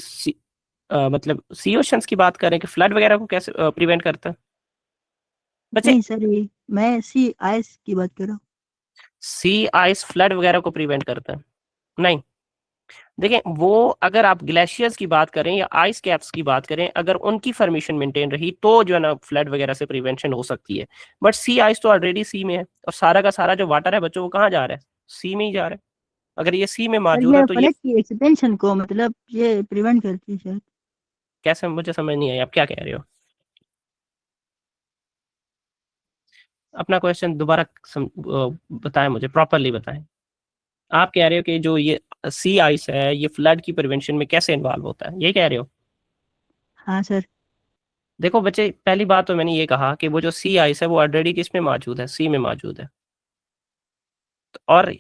मतलब सी ओशंस की बात करें कि फ्लड वगैरह को कैसे प्रिवेंट करता है बच्चे, नहीं सर, ये मैं सी आइस की बात कर रहा हूँ। सी आइस फ्लड वगैरह को प्रिवेंट करता है? नहीं, देखें वो अगर आप ग्लेशियर्स की बात करें या आइस कैप्स की बात करें, अगर उनकी फॉर्मेशन मेंटेन रही तो जो है ना फ्लड वगैरह से प्रिवेंशन हो सकती है। बट सी आइस तो ऑलरेडी सी में है, और सारा का सारा जो वाटर है बच्चों वो कहाँ जा रहा है, सी में ही जा रहा है। अगर ये सी में सर मौजूद है ये तो ये फ्लड की एक्सपेंशन को मतलब ये प्रिवेंट करती है सर। कैसे, मुझे समझ नहीं आई आप क्या कह रहे हो, अपना क्वेश्चन दोबारा बताएं, मुझे प्रॉपरली बताएं। आप कह रहे हो कि जो ये सी आइस है ये फ्लड की प्रिवेंशन में कैसे इन्वॉल्व होता है, ये कह रहे हो? हाँ सर। देखो बच्चे, पहली बात तो मैंने ये कहा कि वो जो सी आइस है वो ऑलरेडी किस में मौजूद है, सी में मौजूद है, और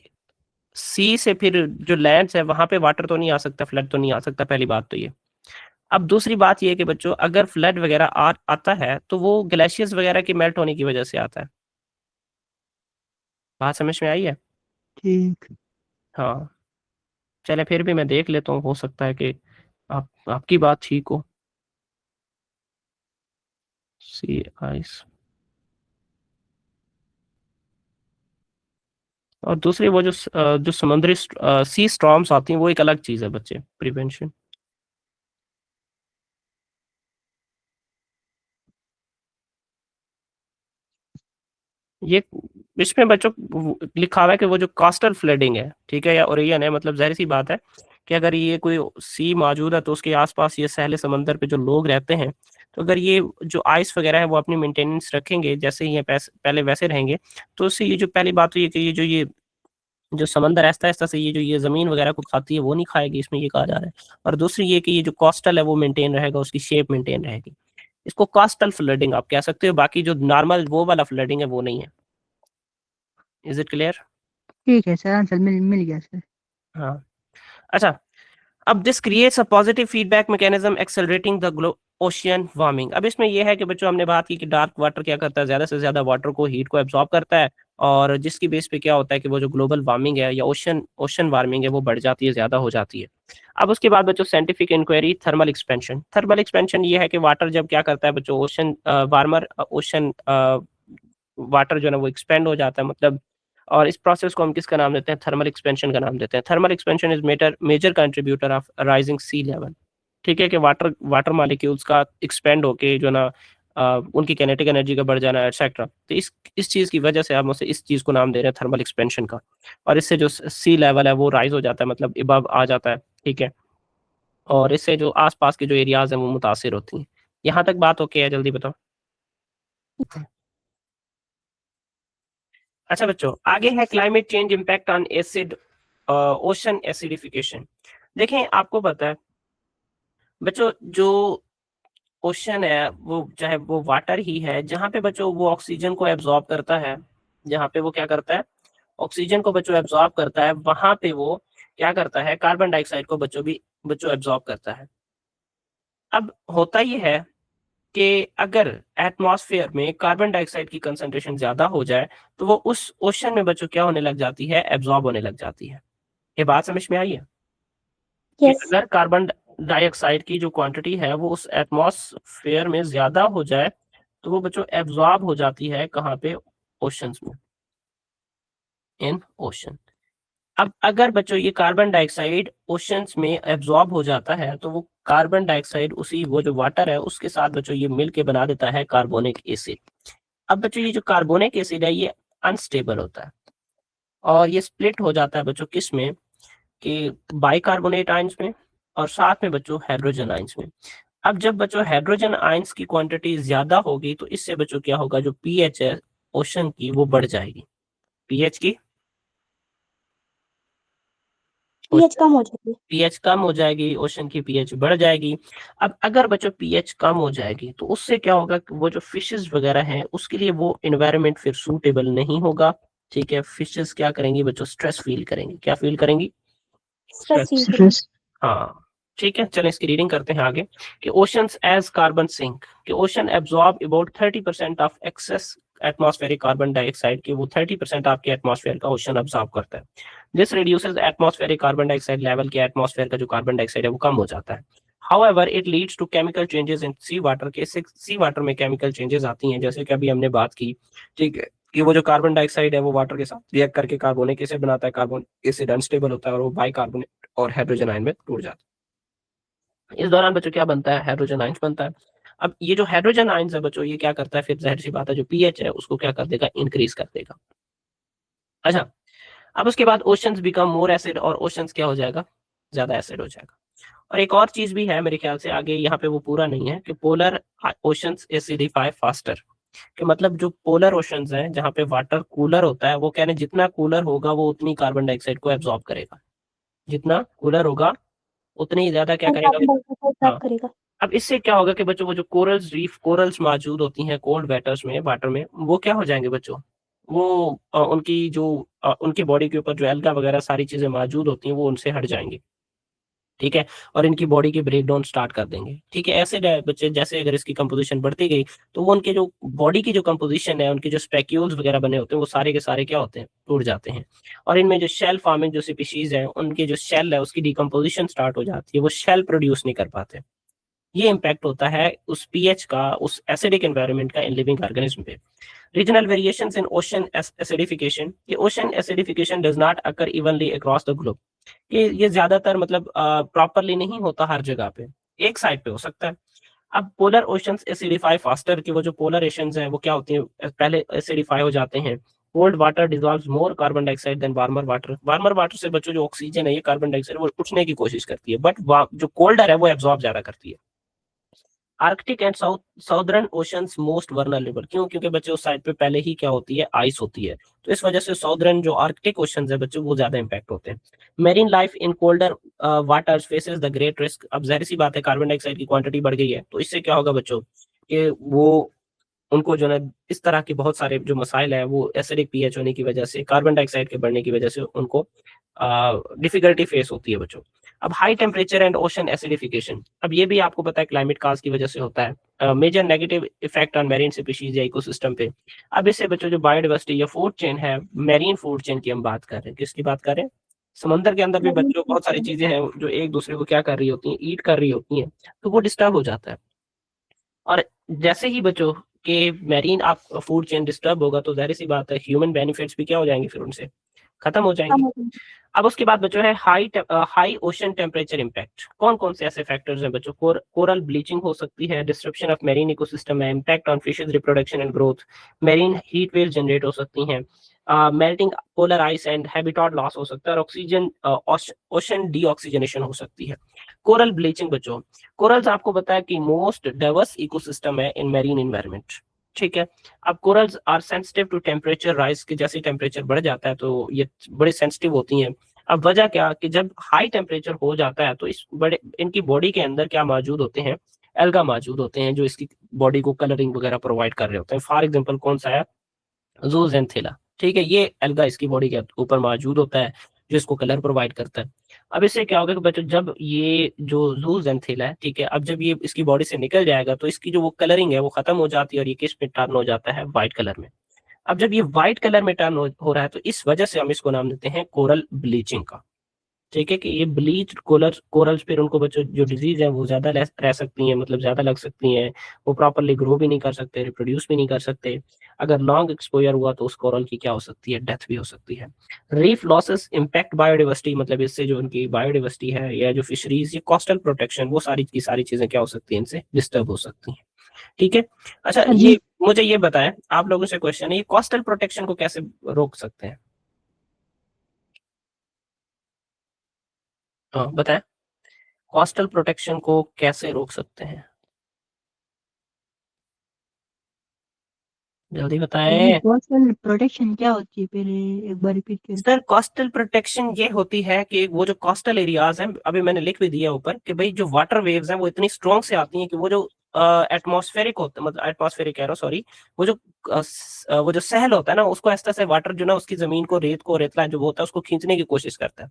सी से फिर जो लैंड है वहां पे वाटर तो नहीं आ सकता, फ्लड तो नहीं आ सकता, पहली बात तो ये। अब दूसरी बात ये है कि बच्चों अगर फ्लड वगैरह आता है तो वो ग्लेशियर्स वगैरह के मेल्ट होने की वजह से आता है। बात समझ में आई है? ठीक। हाँ, चले फिर भी मैं देख लेता हूँ, हो सकता है कि आपकी बात ठीक हो। सी आइस, और दूसरी वो जो समुद्री सी स्टॉर्म्स आती हैं वो एक अलग चीज है बच्चे, प्रिवेंशन। ये इसमें बच्चों लिखा हुआ है कि वो जो कोस्टल फ्लडिंग है, ठीक है, या ओरियन है, मतलब जाहिर सी बात है कि अगर ये कोई सी मौजूद है तो उसके आसपास ये सहले समंदर पे जो लोग रहते हैं, तो अगर ये जो आइस वगैरह है वो अपनी मेंटेनेंस रखेंगे जैसे ही ये पहले वैसे रहेंगे, तो उससे ये जो पहली बात तो ये कि ये जो समंदर ऐसा ऐसा से ये जो ये जमीन वगैरह को खाती है वो नहीं खाएगी, इसमें ये कहा जा रहा है। और दूसरी ये कि ये जो कोस्टल है वो मेंटेन रहेगा, उसकी शेप मेंटेन रहेगी। इसको कोस्टल फ्लडिंग आप कह सकते हो, बाकी जो नॉर्मल वो वाला फ्लडिंग है वो नहीं है। Is it clear? ठीक है सर, आंसर मिल गया सर। हाँ, अच्छा, अब this creates a positive feedback mechanism accelerating the ocean warming. अब इसमें ये है कि बच्चों हमने बात की कि डार्क वाटर क्या करता है, ज़्यादा से ज़्यादा वाटर को हीट को एब्ज़ॉर्ब करता है और जिसकी बेस पे क्या होता है कि वो जो ग्लोबल वार्मिंग है या ओशन वार्मिंग है वो बढ़ जाती है, ज़्यादा हो जाती है। अब उसके बाद बच्चों scientific inquiry, thermal expansion. Thermal expansion ये है कि वाटर जब क्या करता है बच्चों, ओशन वाटर जो है ना वो एक्सपेंड हो जाता है, मतलब और इस प्रोसेस को हम किसका नाम देते हैं, थर्मल एक्सपेंशन का नाम देते हैं। Thermal expansion is major contributor of rising sea level. ठीक है कि वाटर वाटर मॉलिक्यूल्स का एक्सपेंड होके जो ना उनकी काइनेटिक एनर्जी का बढ़ जाना एक्सेट्रा। तो इस चीज़ की वजह से हम उसे इस चीज़ को नाम दे रहे हैं थर्मल एक्सपेंशन का, और इससे जो सी लेवल है वो राइज हो जाता है, मतलब अबव आ जाता है। ठीक है, और इससे जो आसपास के जो एरियाज हैं वो मुतासिर होती हैं। यहाँ तक बात ओके है, जल्दी बताओ। अच्छा बच्चों, आगे है climate change impact on acid ocean acidification. देखें आपको पता है बच्चों, जो ओशन है वो चाहे वो वाटर ही है, जहाँ पे बच्चों वो ऑक्सीजन को एब्जॉर्ब करता है, जहाँ पे वो क्या करता है, ऑक्सीजन को बच्चों एब्जॉर्ब करता है, वहां पे वो क्या करता है, कार्बन डाइऑक्साइड को बच्चों एब्जॉर्ब करता है। अब होता ये है कि अगर एटमॉस्फेयर में कार्बन डाइऑक्साइड की कंसंट्रेशन ज्यादा हो जाए तो वो उस ओशन में बच्चों क्या होने लग जाती है, एब्जॉर्ब होने लग जाती है। ये बात समझ में आई है कि Yes. अगर कार्बन डाइऑक्साइड की जो क्वांटिटी है वो उस एटमॉस्फेयर में ज्यादा हो जाए तो वो बच्चों एब्जॉर्ब हो जाती है कहाँ पे, ओशंस में, इन ओशन। अब अगर बच्चों ये कार्बन डाइऑक्साइड ओशंस में एब्जॉर्ब हो जाता है तो वो कार्बन डाइऑक्साइड उसी वो जो वाटर है उसके साथ बच्चों ये मिल के बना देता है कार्बोनिक एसिड। अब बच्चों ये जो कार्बोनिक एसिड है ये अनस्टेबल होता है और ये स्प्लिट हो जाता है बच्चों किस में, कि बाइकार्बोनेट आयंस में और साथ में बच्चों हाइड्रोजन आयंस में। अब जब बच्चों हाइड्रोजन आयंस की क्वांटिटी ज्यादा होगी तो इससे बच्चों क्या होगा, जो पीएच है ओशन की वो बढ़ जाएगी, पीएच की pH कम हो जाएगी। पीएच कम हो जाएगी, ओशन की पीएच बढ़ जाएगी। अब अगर बच्चों पीएच कम हो जाएगी तो उससे क्या होगा कि वो जो फिशेस वगैरह हैं उसके लिए वो एनवायरनमेंट फिर सूटेबल नहीं होगा। ठीक है, फिशेस क्या करेंगी बच्चों, स्ट्रेस फील करेंगी, क्या फील करेंगी, Stress feel स्ट्रेस। करेंगे। हाँ ठीक है, चलें इसकी रीडिंग करते हैं आगे कि ओशंस एज कार्बन सिंक, कि ocean absorb about 30% of excess atmospheric carbon dioxide, की वो 30% आपके एटमॉस्फेयर का ओशन अब्जॉर्ब करता है। This reduces atmospheric carbon dioxide level, के एटमॉस्फेयर का जो कार्बन डाइऑक्साइड है वो कम हो जाता है। However, it leads to chemical changes in sea water, के सी वाटर में केमिकल चेंजेस आती हैं, जैसे कि अभी हमने बात की। ठीक है, कि वो जो कार्बन डाइऑक्साइड है वो वाटर के साथ रिएक्ट करके कार्बोनिक एसिड बनाता है, कार्बन एसिड अनस्टेबल होता है और वो बाइकार्बोनेट और हाइड्रोजन आयन में टूट जाता है। इस दौरान बच्चों क्या बनता है, हाइड्रोजन आयंस बनता है। अब ये जो हाइड्रोजन आयंस है बच्चों ये क्या करता है, फिर जाहिर सी बात है जो पीएच है उसको क्या कर देगा, इंक्रीज कर देगा। अच्छा, अब उसके बाद ओशंस बिकम मोर एसिड, और ओशंस क्या हो जाएगा, ज्यादा एसिड हो जाएगा। और एक और चीज भी है मेरे ख्याल से आगे, यहाँ पे वो पूरा नहीं है, कि पोलर ओशंस एसिडिफाई फास्टर, कि मतलब जो पोलर ओशंस हैं जहाँ पे वाटर कूलर होता है वो कह रहे हैं जितना कूलर होगा वो उतनी कार्बन डाइऑक्साइड को एब्जॉर्ब करेगा, जितना कूलर होगा उतनी ही ज्यादा क्या और करेगा। कार्बन डाइऑक्साइड ट्रैप हाँ, करेगा। अब इससे क्या होगा कि बच्चों वो जो कोरल्स रीफ कोरल्स मौजूद होती हैं कोल्ड वाटर्स में, वाटर में, वो क्या हो जाएंगे बच्चों, वो उनकी बॉडी के ऊपर जो एल्गा वगैरह सारी चीजें मौजूद होती हैं वो उनसे हट जाएंगी। ठीक है, और इनकी बॉडी की ब्रेकडाउन स्टार्ट कर देंगे। ठीक है, ऐसे बच्चे जैसे अगर इसकी कंपोजिशन बढ़ती गई तो वो उनके जो बॉडी की जो कंपोजिशन है, उनके जो स्पेक्यूल्स वगैरह बने होते हैं वो सारे के सारे क्या होते हैं, टूट जाते हैं। और इनमें जो शेल फॉर्मिंग जो स्पीशीज है उनके जो शेल है उसकी डिकम्पोजिशन स्टार्ट हो जाती है, वो शेल प्रोड्यूस नहीं कर पाते। ये इम्पैक्ट होता है उस पीएच का, उस एसिडिक एनवायरनमेंट का इन लिविंग ऑर्गेनिज्म पे। Regional variations in ocean acidification, ये ocean acidification does not occur evenly across the globe, ये ज्यादातर मतलब प्रॉपरली नहीं होता हर जगह पे, एक साइड पे हो सकता है। अब पोलर ओशंस एसिडिफाई फास्टर, कि वो जो पोलर ओशंस हैं वो क्या होती हैं, पहले एसिडिफाई हो जाते हैं। Cold water dissolves more carbon dioxide than warmer water, warmer water से बच्चों जो ऑक्सीजन है ये कार्बन डाइऑक्साइड वो उठने की कोशिश करती है, बट जो कोल्डर है वो एब्जॉर्ब ज्यादा करती है। Arctic and southern oceans most vulnerable, क्यों, क्योंकि बच्चे उस साइड पे पहले ही क्या होती है, आइस होती है, तो इस वजह से साउदर्न जो आर्कटिक ओशंस है बच्चों वो ज्यादा इंपैक्ट होते हैं। Marine life in colder waters faces the great risk, अब जाहिर सी बात है कार्बन डाइऑक्साइड की क्वांटिटी बढ़ गई है तो इससे क्या होगा बच्चों, कि वो उनको जो है इस तरह के बहुत सारे जो मसाइल है वो एसिडिक पीएच होने की वजह से, कार्बन डाइऑक्साइड के बढ़ने की वजह से उनको डिफिकल्टी फेस होती है बच्चों। अब high temperature and ocean acidification, अब ये भी आपको पता है क्लाइमेट काज की वजह से होता है, major negative effect on marine species या इकोसिस्टम पे। अब इससे बच्चों जो बायोडाइवर्सिटी या फूड चेन है, मैरीन फूड चेन की हम बात कर रहे हैं, किसकी बात कर रहे हैं? समंदर के अंदर भी Marine बच्चों बहुत सारी food चीजें हैं जो एक दूसरे को क्या कर रही होती हैं, ईट कर रही होती हैं, तो वो डिस्टर्ब हो जाता है। और जैसे ही बच्चों के मैरीन आप फूड चेन डिस्टर्ब होगा तो जाहिर सी बात है ह्यूमन बेनिफिट्स भी क्या हो जाएंगे, फिर उनसे खत्म हो जाएंगे। कम हो गई। अब उसके बाद बच्चों है हाई ओशन टेम्परेचर इम्पैक्ट। कौन कौन से ऐसे फैक्टर्स हैं बच्चों? कोरल ब्लीचिंग हो सकती है, डिस्ट्रप्शन ऑफ मैरीन इकोसिस्टम है, impact on fishes reproduction and growth, marine heat waves generate हो सकती हैं, melting polar ice and habitat loss हो सकता है, और ऑक्सीजन ओशन डीऑक्सीजनेशन हो सकती है। कोरल ब्लीचिंग बच्चों, कोरल्स आपको पता है कि मोस्ट डाइवर्स इकोसिस्टम है इन मैरीन एनवायरनमेंट, ठीक है। अब corals are sensitive to temperature rise, के जैसे टेम्परेचर बढ़ जाता है तो ये बड़े सेंसिटिव होती हैं। अब वजह क्या कि जब हाई टेम्परेचर हो जाता है तो इस बड़े इनकी बॉडी के अंदर क्या मौजूद होते हैं, एल्गा मौजूद होते हैं जो इसकी बॉडी को कलरिंग वगैरह प्रोवाइड कर रहे होते हैं। फॉर एग्जांपल कौन सा है? ज़ूज़ेंथिला, ठीक है। ये एल्गा इसकी बॉडी के ऊपर मौजूद होता है जो इसको कलर प्रोवाइड करता है। अब इससे क्या होगा कि बच्चों जब ये जो ज़ूज़ेंथिला है, ठीक है, अब जब ये इसकी बॉडी से निकल जाएगा तो इसकी जो वो कलरिंग है वो खत्म हो जाती है और ये किस में टर्न हो जाता है? व्हाइट कलर में। अब जब ये व्हाइट कलर में टर्न हो रहा है तो इस वजह से हम इसको नाम देते हैं कोरल ब्लीचिंग का, ठीक है। कि ये ब्लीच कोरल्स फिर उनको बच्चों जो डिजीज है वो ज्यादा रह सकती हैं, मतलब ज्यादा लग सकती हैं, वो प्रॉपरली ग्रो भी नहीं कर सकते, रिप्रोड्यूस भी नहीं कर सकते। अगर लॉन्ग एक्सपोजर हुआ तो उस कोरल की क्या हो सकती है? डेथ भी हो सकती है। रीफ लॉसेस इम्पैक्ट बायोडाइवर्सिटी, मतलब इससे जो उनकी बायोडाइवर्सिटी है या जो फिशरीज, ये कोस्टल प्रोटेक्शन, वो सारी की सारी चीजें क्या हो सकती हैं? इनसे डिस्टर्ब हो सकती हैं, ठीक है। अच्छा, हाँ ये जी। मुझे ये बताएं, आप लोगों से क्वेश्चन है, ये कोस्टल प्रोटेक्शन को कैसे रोक सकते हैं? हाँ बताएं, कोस्टल प्रोटेक्शन को कैसे रोक सकते हैं? जल्दी बताएं। कोस्टल प्रोटेक्शन क्या होती है, पहले एक बार रिपीट करें। सर कोस्टल प्रोटेक्शन ये होती है कि वो जो कोस्टल एरियाज हैं, अभी मैंने लिख भी दिया ऊपर, कि भाई जो वाटर वेव्स हैं वो इतनी स्ट्रॉन्ग से आती हैं कि वो जो एटमॉस्फेरिक होता है, मतलब एटमॉस्फेरिक कह रहा हूँ, सॉरी, वो जो वो जो सहल होता है ना, उसको ऐसा से वाटर जो ना उसकी जमीन को, रेत को, रेतला जो होता है उसको खींचने की कोशिश करता है।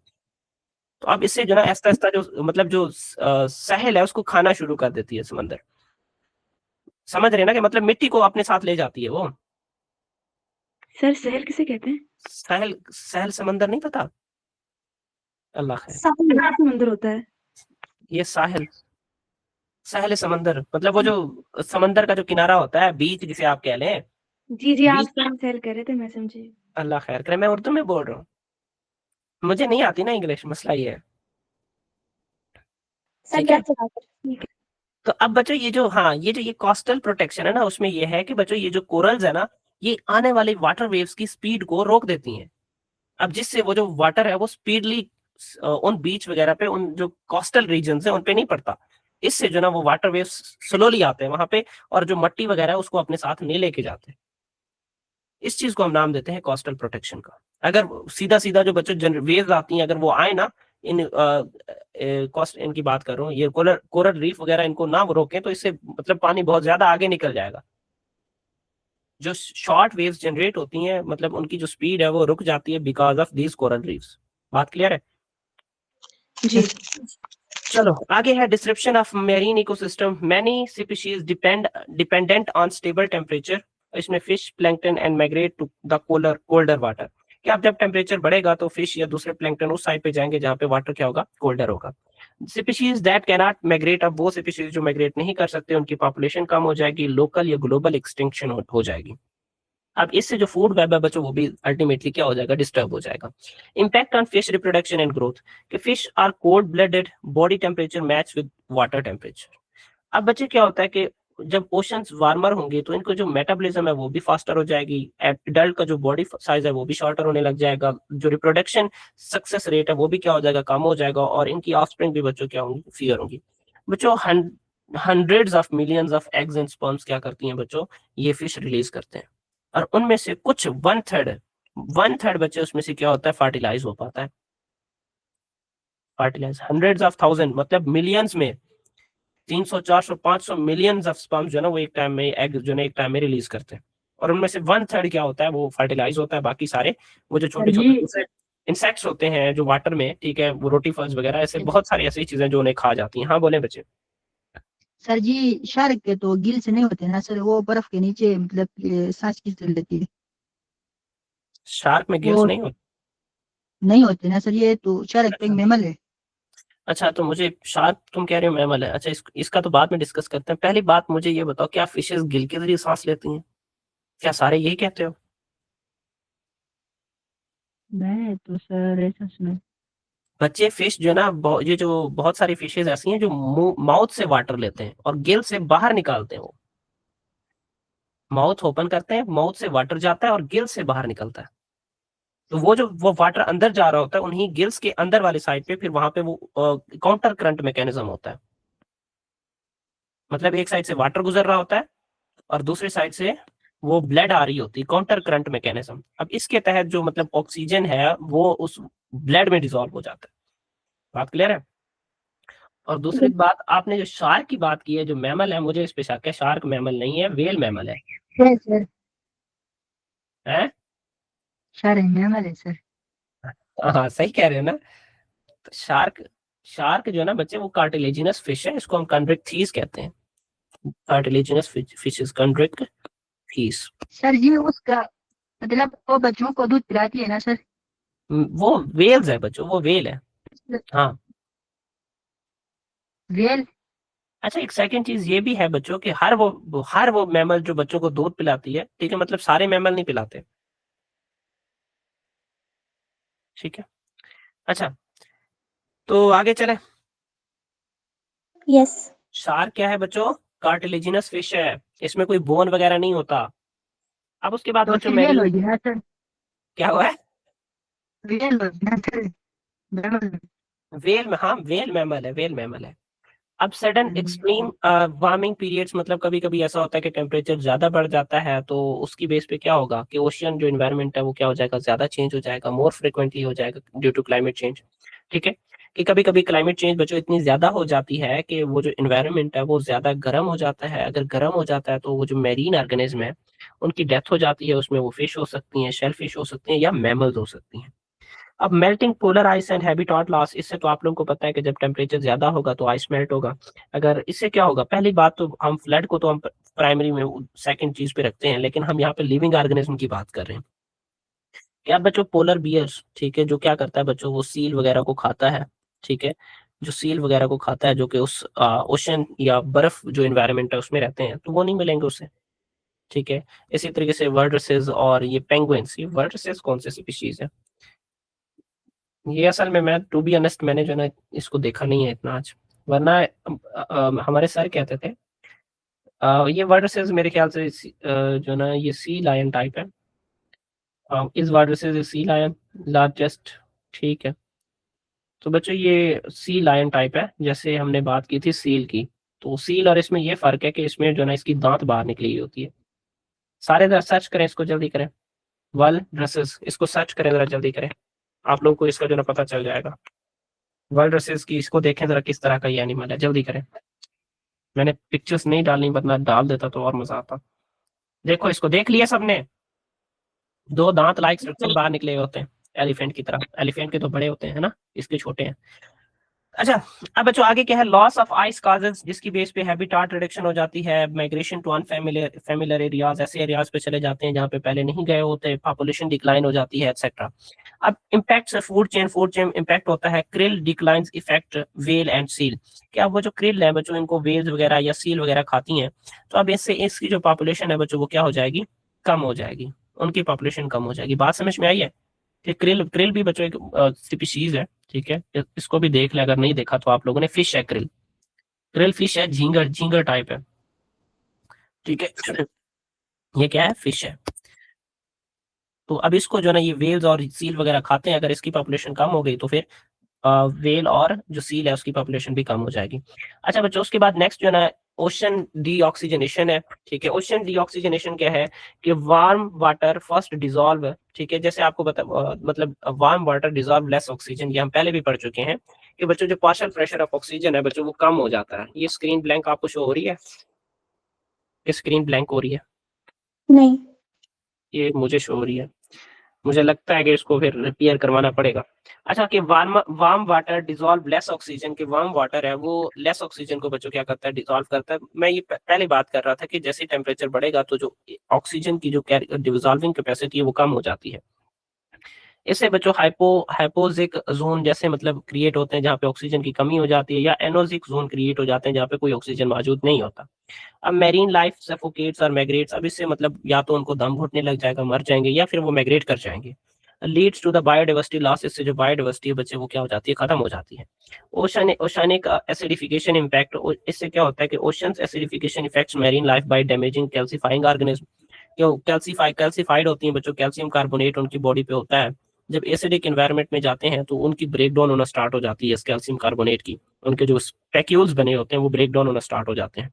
तो अब इससे जो ना ऐसा ऐसा जो मतलब जो सहल है उसको खाना शुरू कर देती है समंदर। समझ रहे हैं ना, कि मतलब मिट्टी को अपने साथ ले जाती है वो। सर सहल किसे कहते हैं? सहल, सहल समंदर नहीं पता? अल्लाह खैर, साहिल कौन सा समुद्र होता है? ये साहिल, सहल समंदर मतलब वो जो समंदर का जो किनारा होता है, बीच जिसे आप कह लें। जी जी, आप बीच, सहल कह रहे थे, मैं समझी। अल्लाह खैर करे, मैं उर्दू में बोल रहा हूँ, मुझे नहीं आती ना इंग्लिश, मसला ये है, सर ठीक है। दैट्स अबाउट ठीक है। तो अब बच्चों ये जो, हाँ, ये जो ये कोस्टल प्रोटेक्शन है ना, उसमें ये है कि बच्चों ये जो कोरल्स है ना, ये आने वाली वाटर वेव्स की स्पीड को रोक देती हैं। अब जिससे वो जो वाटर है वो स्पीडली उन बीच वगैरह पे, उन जो कोस्टल रीजन है उन पे नहीं पड़ता। इससे जो ना वो वाटर वेव्स स्लोली आते हैं वहां पे, और जो मट्टी वगैरह है उसको अपने साथ नहीं लेके जाते। इस चीज को हम नाम देते हैं कोस्टल प्रोटेक्शन का। अगर सीधा सीधा जो बच्चों वेव्स आती हैं, अगर वो आए ना, इन कोस्ट इनकी बात कर रहा हूँ, ये कोरल रीफ वगैरह, इनको ना रोकें तो इससे मतलब पानी बहुत ज्यादा आगे निकल जाएगा। जो शॉर्ट वेव्स जनरेट होती हैं, मतलब उनकी जो स्पीड है वो रुक जाती है because of these coral reefs. बात क्लियर है? जी। चलो आगे है description of marine ecosystem. Many species dependent on stable temperature. इसमें fish, plankton and migrate to the colder water. कि अब जब टेम्परेचर बढ़ेगा तो फिश या दूसरे प्लैंकटन उस साइड पे जाएंगे जहाँ पे वाटर क्या होगा? कोल्डर होगा। Species that can not migrate, अब वो स्पीशीज जो माइग्रेट नहीं कर सकते उनकी पॉपुलेशन कम हो जाएगी, लोकल या ग्लोबल एक्सटिंक्शन हो जाएगी। अब इससे जो फूड वेब है बच्चों वो भी अल्टीमेटली क्या हो जाएगा? डिस्टर्ब हो जाएगा। Impact on fish reproduction and growth, कि fish are cold blooded, body temperature match with water temperature. अब बच्चे क्या होता है कि जब ओशंस वार्मर होंगे तो इनको जो मेटाबॉलिज्म है वो भी फास्टर हो जाएगी, एडल्ट का जो बॉडी साइज है वो भी शॉर्टर होने लग जाएगा, जो रिप्रोडक्शन सक्सेस रेट है वो भी क्या हो जाएगा? कम हो जाएगा, और इनकी ऑफस्प्रिंग भी बच्चों क्या होंगी? फियर होंगी। बच्चों hundreds of millions of eggs and sperms क्या करती हैं बच्चों? ये फिश रिलीज करते हैं, और उनमें से कुछ वन थर्ड बच्चे उसमें से क्या होता है? फर्टिलाइज हो पाता है। फर्टिलाइज हंड्रेड्स ऑफ थाउजेंड, मतलब मिलियंस में 300 400 500 मिलियंस ऑफ स्पर्म जो है ना वो एक टाइम में, एग जो है एक टाइम में रिलीज करते हैं, और उनमें से वन थर्ड क्या होता है? वो फर्टिलाइज होता है। बाकी सारे वो जो छोटे छोटे इंसेक्ट्स होते हैं जो वाटर में, ठीक है, वो रोटीफर्स वगैरह, ऐसे जी। बहुत सारी ऐसी चीजें जो उन्हें खा जाती हैं। हाँ बोले बच्चे। सर जी शार्क के तो गिल्स नहीं होते ना सर, वो बर्फ के नीचे मतलब कि सांस खींच लेती है। शार्क में गिल्स वो नहीं होते? नहीं होते ना सर, ये तो शार्क तो एक मैमल है। अच्छा, तो मुझे शार्क तुम कह रहे हो मैमल है, अच्छा इसका तो बाद में डिस्कस करते हैं। पहली बात मुझे ये बताओ, क्या फिशेस गिल के जरिए सांस लेती हैं? क्या सारे यही कहते हो? मैं तो सर ऐसा सुना। बच्चे फिश जो है ना, ये जो बहुत सारी फिशेज ऐसी हैं जो माउथ से वाटर लेते हैं और गिल से बाहर निकालते हैं। वो माउथ ओपन करते हैं, माउथ से वाटर जाता है और गिल से बाहर निकलता है। तो वो वाटर अंदर जा रहा होता है उन्हीं गिल्स के अंदर वाली साइड पे, फिर वहां पे वो काउंटर करंट मैकेनिज्म होता है। मतलब एक साइड से वाटर गुजर रहा होता है और दूसरी साइड से वो ब्लड आ रही होती है, काउंटर करंट मैकेनिज्म। अब इसके तहत जो मतलब ऑक्सीजन है वो उस ब्लड में डिसॉल्व हो जाता है। बात क्लियर है? और दूसरी बात, आपने जो शार्क की बात की है, जो मैमल है, मुझे इस पे शक है, शार्क मैमल नहीं है, वेल मैमल है। सर हैं? शार्क मैमल है सर। हाँ सही कह रहे हो ना। तो शार्क शार्क जो है ना बच्चे, वो कार्टिलेजिनस फिश है, इसको हम कॉन्ड्रिक्थीज कहते हैं। Cartilaginous fishes, Chondrichthyes. सर जी उसका मतलब वो बच्चों को दूध पिलाती है ना सर? वो वेल्स है बच्चों, वो वेल है। हाँ। वेल। अच्छा, एक सेकंड चीज ये भी है बच्चों कि हर वो मैमल जो बच्चों को दूध पिलाती है, ठीक है, मतलब सारे मैमल नहीं पिलाते। ठीक है। अच्छा, तो आगे चले। यस। शार्क क्या है बच्चों? कार्टिलेजिनस फिश है, इसमें कोई बोन वगैरह नहीं होता। अब उसके बाद तो बच्चों फिर वेल मैरीन। होगी ना सर? क्या हुआ है? वेल होगी ना सर, मैमल। वेल में, हाँ वेल मैमल है, वेल मैमल है। अब सडन एक्सट्रीम वार्मिंग पीरियड्स, मतलब कभी कभी ऐसा होता है कि टेम्परेचर ज्यादा बढ़ जाता है, तो उसकी बेस पे क्या होगा कि ओशियन जो इन्वायरमेंट है वो क्या हो जाएगा, ज्यादा चेंज हो जाएगा, मोर फ्रिक्वेंटली हो जाएगा ड्यू टू क्लाइमेट चेंज। ठीक है, कि कभी कभी क्लाइमेट चेंज बच्चों इतनी ज्यादा हो जाती है कि वो जो इन्वायरमेंट है वो ज्यादा गर्म हो जाता है। अगर गर्म हो जाता है तो वो जो मेरीन ऑर्गेनिज्म है उनकी डेथ हो जाती है। उसमें वो फिश हो सकती हैं, शेल फिश हो सकती हैं, या मैमल्स हो सकती हैं। अब melting polar ice and habitat loss, इससे तो आप लोगों को पता है कि जब टेम्परेचर ज्यादा होगा तो आइस मेल्ट होगा। अगर इससे क्या होगा, पहली बात तो हम फ्लड को तो हम प्राइमरी में सेकंड चीज पे रखते हैं, लेकिन हम यहाँ पे लिविंग ऑर्गेनिज्म की बात कर रहे हैं। क्या बच्चों, पोलर बियर्स, ठीक है, जो क्या करता है बच्चों, वो सील वगैरह को खाता है। ठीक है, जो सील वगैरह को खाता है, जो कि उस ओशन या बर्फ जो इन्वायरमेंट है उसमें रहते हैं, तो वो नहीं मिलेंगे उससे। ठीक है, इसी तरीके से वर्डसेस और ये पेंगुइन्स, ये वर्डसेस कौन सी स्पीशीज है? ये असल में मैं टू बी ऑनेस्ट मैंने जो है ना इसको देखा नहीं है इतना आज, वरना हमारे सर कहते थे। ये वर्डसेस मेरे ख्याल से जो ना ये सी लायन टाइप है। इस वर्डसेस सी लायन लार्जेस्ट। ठीक है, तो बच्चों ये सी लायन टाइप है, जैसे हमने बात की थी सील की। तो सील और इसमें ये फर्क है कि इसमें जो ना इसकी दांत बाहर निकली हुई होती है। सारे जरा सर्च करें इसको, जल्दी करें। वर्ल्ड ड्रेसेस, इसको सर्च करें जरा, जल्दी करें। आप लोगों को इसका जो ना पता चल जाएगा। वर्ल्ड ड्रेसेस की, इसको देखें जरा किस तरह का ये एनिमल है, जल्दी करें। मैंने पिक्चर्स नहीं डालनी, वरना डाल देता तो और मजा आता। देखो इसको, देख लिया सबने? दो दांत लाइक स्ट्रक्चर बाहर निकले हुए होते हैं एलिफेंट की तरह। एलिफेंट के तो बड़े होते हैं, है ना, इसके छोटे हैं। अच्छा, अब बच्चों आगे क्या है, लॉस ऑफ आइस काजेस, जिसकी बेस पे हैबिटेट रिडक्शन हो जाती है, migration to unfamiliar familiar areas, ऐसे एरियाज पे चले जाते हैं जहाँ पे पहले नहीं गए होते, पॉपुलेशन डिक्लाइन हो जाती है, एक्सेट्रा। अब इम्पैक्ट फूड चेन इम्पैक्ट होता है, krill declines effect well and seal. क्या वो जो क्रिल है बच्चों, इनको वेल्स वगैरह या सील वगैरह खाती हैं, तो अब इससे इसकी जो पॉपुलेशन है बच्चों वो क्या हो जाएगी, कम हो जाएगी, उनकी पॉपुलेशन कम हो जाएगी। बात समझ में आई है? कि क्रिल क्रिल भी बच्चों एक स्पीशीज है। ठीक है, इसको भी देख ले, अगर नहीं देखा तो आप लोगों ने। फिश है क्रिल, क्रिल फिश है, झींगर झींगर टाइप है। ठीक है, ये क्या है, फिश है। तो अब इसको जो है ना ये वेल्स और सील वगैरह खाते हैं, अगर इसकी पॉपुलेशन कम हो गई तो फिर वेल और जो सील है उसकी पॉपुलेशन भी कम हो जाएगी। अच्छा बच्चों, उसके बाद नेक्स्ट जो है ना ओशन डीऑक्सीजनेशन है। ठीक है, ओशन डीऑक्सीजनेशन क्या है कि वार्म वाटर फर्स्ट डिजॉल्व। ठीक है, जैसे आपको मतलब warm water dissolve less oxygen, ये हम पहले भी पढ़ चुके हैं कि बच्चों जो पार्शियल प्रेशर ऑफ ऑक्सीजन है बच्चों वो कम हो जाता है। ये स्क्रीन ब्लैंक आपको शो हो रही है? ये स्क्रीन ब्लैंक हो रही है? नहीं। ये मुझे शो हो रही है। मुझे लगता है कि इसको फिर रिपेयर करवाना पड़ेगा। अच्छा कि warm water dissolve less oxygen, के वार्म वाटर है वो लेस ऑक्सीजन को बच्चों क्या करता है, डिसॉल्व करता है। मैं ये पहले बात कर रहा था कि जैसे टेम्परेचर बढ़ेगा तो जो ऑक्सीजन की जो डिसॉल्विंग कैपेसिटी है वो कम हो जाती है। इससे बच्चों हाइपोजिक जोन जैसे मतलब क्रिएट होते हैं जहाँ पे ऑक्सीजन की कमी हो जाती है, या एनोजिक जोन क्रिएट हो जाते हैं जहाँ पे कोई ऑक्सीजन मौजूद नहीं होता। अब मैरीन लाइफ सफोकेट्स और माइग्रेट्स, अब इससे मतलब या तो उनको दम घुटने लग जाएगा, मर जाएंगे, या फिर वो माइग्रेट कर जाएंगे। Leads to the biodiversity loss, इससे जो बायोडाइवर्सिटी है बच्चे वो क्या हो जाती है, खत्म हो जाती है। ओशनिक एसिडिफिकेशन इम्पैक्ट, इससे क्या होता है कि ocean acidification effects marine life by damaging calcifying organism. क्यों कैल्सिफाइड होती है बच्चों, कैल्शियम कार्बोनेट उनकी बॉडी पे होता है। जब एसिडिक एनवायरनमेंट में जाते हैं तो उनकी ब्रेक डाउन होना स्टार्ट हो जाती है इस कैल्शियम कार्बोनेट की, उनके जो स्पेक्यूल्स बने होते हैं वो ब्रेक डाउन होना स्टार्ट हो जाते हैं।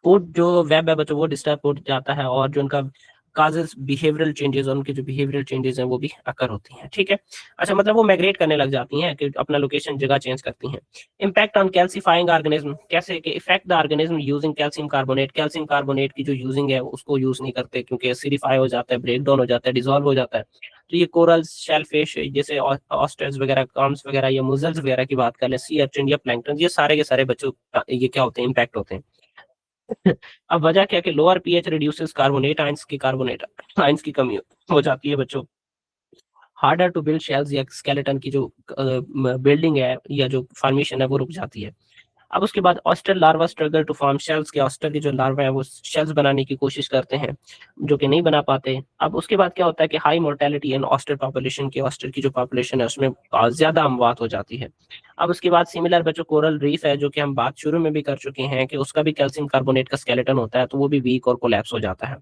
फूड जो वेब है बच्चों वो डिस्टर्ब हो जाता है, और जो उनका काजेस बिहेवियरल चेंजेस, उनके जो बिहेवियरल चेंजेस हैं वो भी अकर होती हैं। ठीक है, अच्छा मतलब वो माइग्रेट करने लग जाती हैं कि अपना लोकेशन जगह चेंज करती हैं। इम्पैक्ट ऑन कैल्सिफाइंग ऑर्गेनिज्म, कैसे कि effect the organism using calcium carbonate की जो यूजिंग है उसको यूज नहीं करते क्योंकि एसिडिफाई हो जाता है, ब्रेक डाउन हो जाता है, डिसॉल्व हो जाता है। तो ये कोरल्स, शेलफिश जैसे ऑस्टर्स वगैरह, कॉर्म्स वगैरह या मुजल्स वगैरह की बात कर ले, सी अर्चिन या प्लैंकटन, ये सारे के सारे बच्चों ये क्या होते हैं, इम्पैक्ट होते हैं। अब वजह क्या कि lower pH reduces carbonate ions की कमी हो जाती है बच्चों। हार्डर टू बिल्ड शेल्स या स्केलेटन की जो बिल्डिंग है या जो फॉर्मेशन है वो रुक जाती है। अब उसके बाद oyster larva struggle to form shells, के ऑस्टर की जो लार्वा है वो शेल्स बनाने की कोशिश करते हैं जो कि नहीं बना पाते। अब उसके बाद क्या होता है कि high mortality in oyster population, की ऑस्टर की जो पॉपुलेशन है उसमें ज्यादा अमवात हो जाती है। अब उसके बाद सिमिलर बच्चों कोरल रीफ है जो कि हम बात शुरू में भी कर चुके हैं कि उसका भी कैल्शियम कार्बोनेट का स्केलेटन होता है, तो वो भी वीक और कोलैप्स हो जाता है।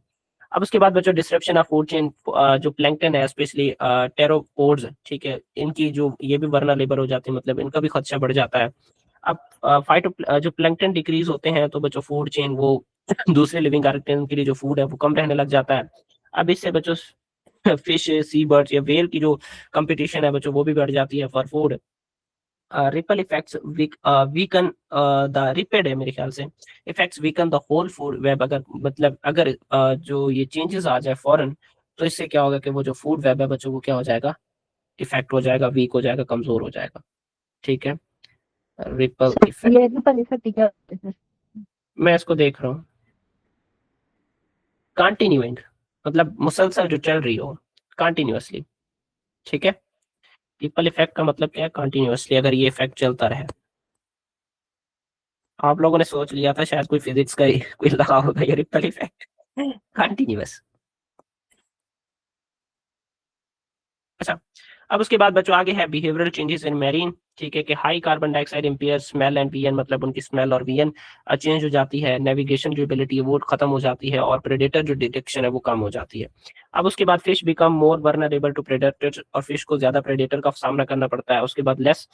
अब उसके बाद बच्चों डिस्ट्रप्शन ऑफ फूड चेन, जो प्लैंकटन है स्पेशली टेरोपोड्स, ठीक है, इनकी जो ये भी वल्नरेबल हो जाती है, मतलब इनका भी खदशा बढ़ जाता है। अब जो प्लैंकटन डिक्रीज होते हैं तो बच्चों फूड चेन वो दूसरे लिविंग ऑर्गेनिज्म के लिए जो फूड है वो कम रहने लग जाता है। अब इससे बच्चों फिश, सी बर्ड्स या व्हेल की जो कंपटीशन है बच्चों वो भी बढ़ जाती है for food. Ripple effects weaken the रिपेड है मेरे ख्याल से, effects weaken the whole food web. अगर मतलब अगर जो ये चेंजेस आ जाए फॉरन, तो इससे क्या होगा कि वो जो फूड वेब है बच्चों को क्या हो जाएगा, इफेक्ट हो जाएगा, वीक हो जाएगा, कमजोर हो जाएगा। ठीक है, रिपल सर इफेक्ट ये रिपल इफेक्ट क्या होता है सर? मैं इसको देख रहा हूँ, कंटिन्यूइंग मतलब मुसलसल जो चल रही हो कंटिन्यूअसली। ठीक है, रिपल इफेक्ट का मतलब क्या है, कंटिन्यूअसली अगर ये इफेक्ट चलता रहे। आप लोगों ने सोच लिया था शायद कोई फिजिक्स का ही कोई लगा होगा ये रिपल इफेक्ट, कंटिन्यूअस। अच्छा, अब उसके बाद बच्चों आगे है बिहेवियरल चेंजेस इन मैरीन। ठीक है, कि high carbon dioxide impair smell and vision, मतलब उनकी स्मेल और वीएन चेंज हो जाती है। नेविगेशन जो एबिलिटी है वो खत्म हो जाती है, और प्रेडेटर जो डिटेक्शन है वो कम हो जाती है। अब उसके बाद fish become more vulnerable to predators, और फिश को ज्यादा प्रेडेटर का सामना करना पड़ता है। उसके बाद less